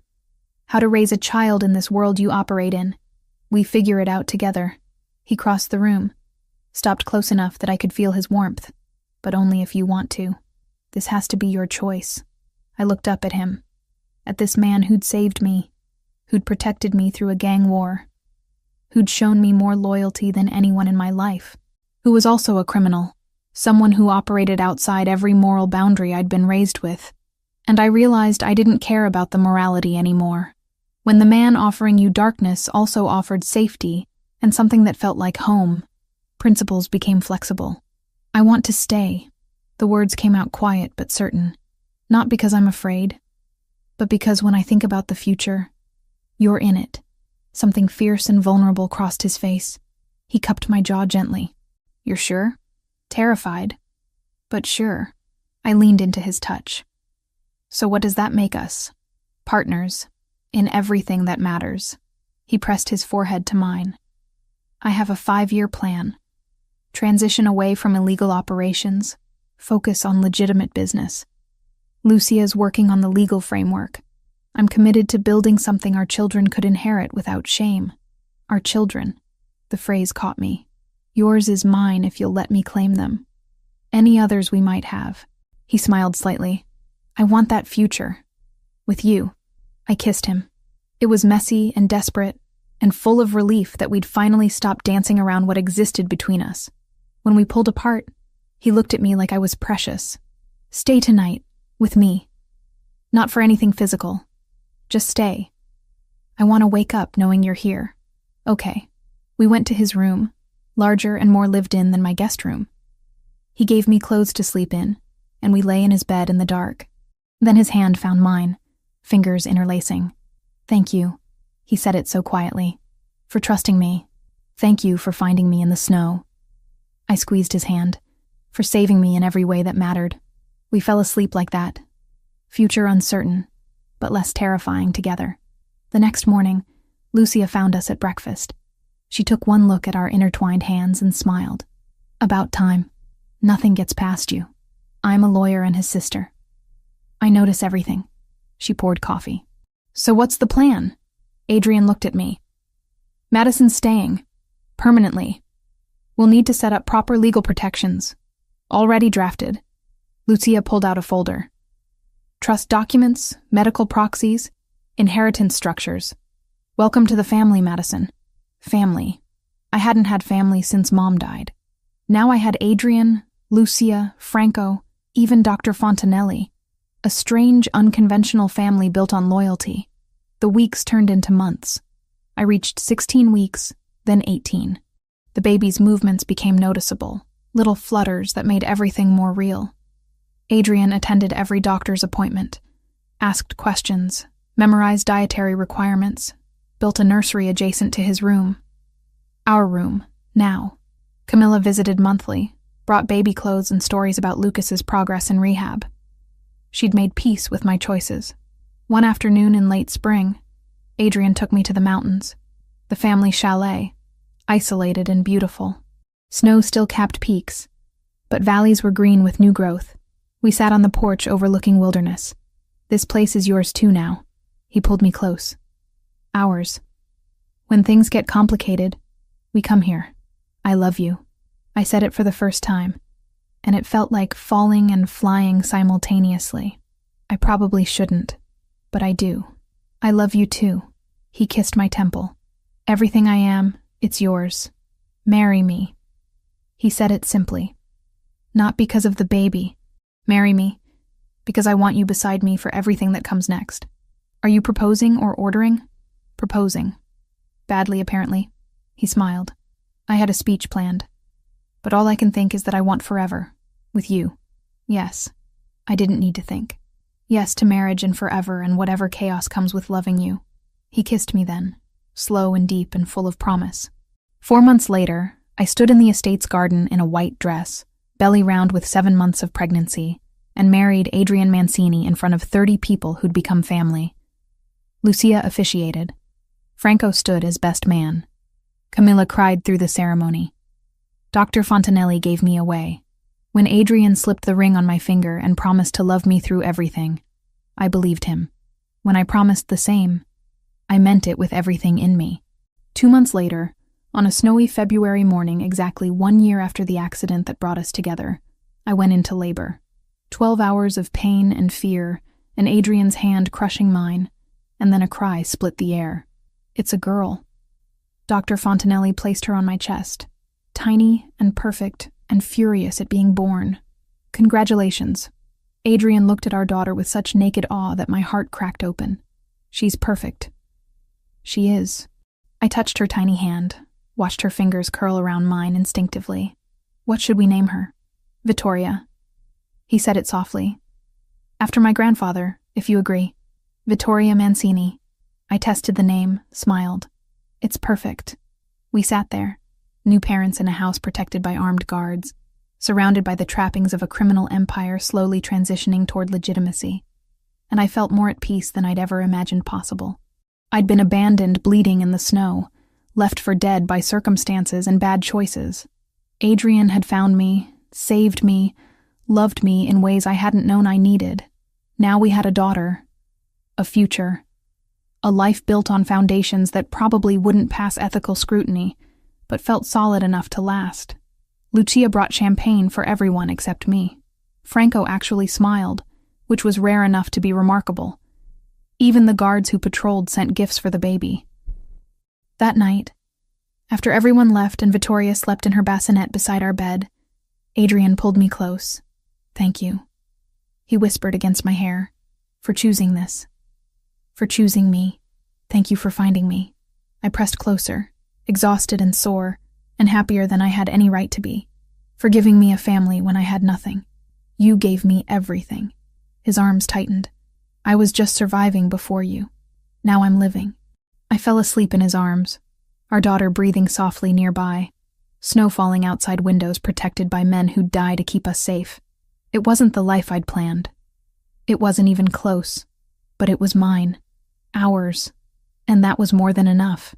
How to raise a child in this world you operate in. We figure it out together." He crossed the room, stopped close enough that I could feel his warmth. "But only if you want to. This has to be your choice." I looked up at him, at this man who'd saved me, who'd protected me through a gang war, who'd shown me more loyalty than anyone in my life, who was also a criminal, someone who operated outside every moral boundary I'd been raised with. And I realized I didn't care about the morality anymore. When the man offering you darkness also offered safety and something that felt like home, principles became flexible. "I want to stay." The words came out quiet but certain. "Not because I'm afraid, but because when I think about the future, you're in it." Something fierce and vulnerable crossed his face. He cupped my jaw gently. "You're sure?" Terrified, but sure. I leaned into his touch. "So what does that make us?" "Partners, in everything that matters." He pressed his forehead to mine. "I have a 5-year plan. Transition away from illegal operations, focus on legitimate business. Lucia's working on the legal framework. I'm committed to building something our children could inherit without shame. Our children." The phrase caught me. "Yours is mine if you'll let me claim them. Any others we might have." He smiled slightly. "I want that future. With you." I kissed him. It was messy and desperate, and full of relief that we'd finally stopped dancing around what existed between us. When we pulled apart, he looked at me like I was precious. "Stay tonight, with me. Not for anything physical. Just stay. I want to wake up knowing you're here." "Okay." We went to his room, larger and more lived in than my guest room. He gave me clothes to sleep in, and we lay in his bed in the dark. Then his hand found mine, fingers interlacing. "Thank you," he said it so quietly, "for trusting me. Thank you for finding me in the snow." I squeezed his hand, for saving me in every way that mattered. We fell asleep like that, future uncertain, but less terrifying together. The next morning, Lucia found us at breakfast. She took one look at our intertwined hands and smiled. "About time. Nothing gets past you. I'm a lawyer and his sister. I notice everything." She poured coffee. "So what's the plan?" Adrian looked at me. "Madison's staying. Permanently. We'll need to set up proper legal protections. Already drafted." Lucia pulled out a folder. "Trust documents, medical proxies, inheritance structures. Welcome to the family, Madison." Family. I hadn't had family since Mom died. Now I had Adrian, Lucia, Franco, even Dr. Fontanelli. A strange, unconventional family built on loyalty. The weeks turned into months. I reached 16 weeks, then 18. The baby's movements became noticeable, little flutters that made everything more real. Adrian attended every doctor's appointment, asked questions, memorized dietary requirements, built a nursery adjacent to his room. Our room, now. Camilla visited monthly, brought baby clothes and stories about Lucas's progress in rehab. She'd made peace with my choices. One afternoon in late spring, Adrian took me to the mountains. The family chalet, isolated and beautiful. Snow still capped peaks, but valleys were green with new growth. We sat on the porch overlooking wilderness. "This place is yours too now." He pulled me close. "Ours. When things get complicated, we come here. I love you." I said it for the first time, and it felt like falling and flying simultaneously. I probably shouldn't, but I do. "I love you too." He kissed my temple. "Everything I am, it's yours. Marry me." He said it simply. Not because of the baby. Marry me, because I want you beside me for everything that comes next. "Are you proposing or ordering?" "Proposing." "Badly, apparently." He smiled. "I had a speech planned. But all I can think is that I want forever. With you." "Yes." I didn't need to think. "Yes to marriage and forever and whatever chaos comes with loving you." He kissed me then, slow and deep and full of promise. 4 months later, I stood in the estate's garden in a white dress, belly round with 7 months of pregnancy, and married Adrian Mancini in front of 30 people who'd become family. Lucia officiated. Franco stood as best man. Camilla cried through the ceremony. Dr. Fontanelli gave me away. When Adrian slipped the ring on my finger and promised to love me through everything, I believed him. When I promised the same, I meant it with everything in me. 2 months later, on a snowy February morning exactly 1 year after the accident that brought us together, I went into labor. 12 hours of pain and fear, and Adrian's hand crushing mine, and then a cry split the air. "It's a girl." Dr. Fontanelli placed her on my chest, tiny and perfect and furious at being born. "Congratulations." Adrian looked at our daughter with such naked awe that my heart cracked open. "She's perfect." "She is." I touched her tiny hand, watched her fingers curl around mine instinctively. "What should we name her?" "Vittoria." He said it softly. "After my grandfather, if you agree." "Vittoria Mancini." I tested the name, smiled. "It's perfect." We sat there, new parents in a house protected by armed guards, surrounded by the trappings of a criminal empire slowly transitioning toward legitimacy. And I felt more at peace than I'd ever imagined possible. I'd been abandoned bleeding in the snow, left for dead by circumstances and bad choices. Adrian had found me, saved me, loved me in ways I hadn't known I needed. Now we had a daughter, a future, a life built on foundations that probably wouldn't pass ethical scrutiny, but felt solid enough to last. Lucia brought champagne for everyone except me. Franco actually smiled, which was rare enough to be remarkable. Even the guards who patrolled sent gifts for the baby. That night, after everyone left and Vittoria slept in her bassinet beside our bed, Adrian pulled me close. "Thank you," he whispered against my hair, "for choosing this. For choosing me. Thank you for finding me." I pressed closer, exhausted and sore, and happier than I had any right to be, for giving me a family when I had nothing. "You gave me everything." His arms tightened. "I was just surviving before you. Now I'm living." I fell asleep in his arms, our daughter breathing softly nearby, snow falling outside windows protected by men who'd die to keep us safe. It wasn't the life I'd planned. It wasn't even close, but it was mine, ours, and that was more than enough.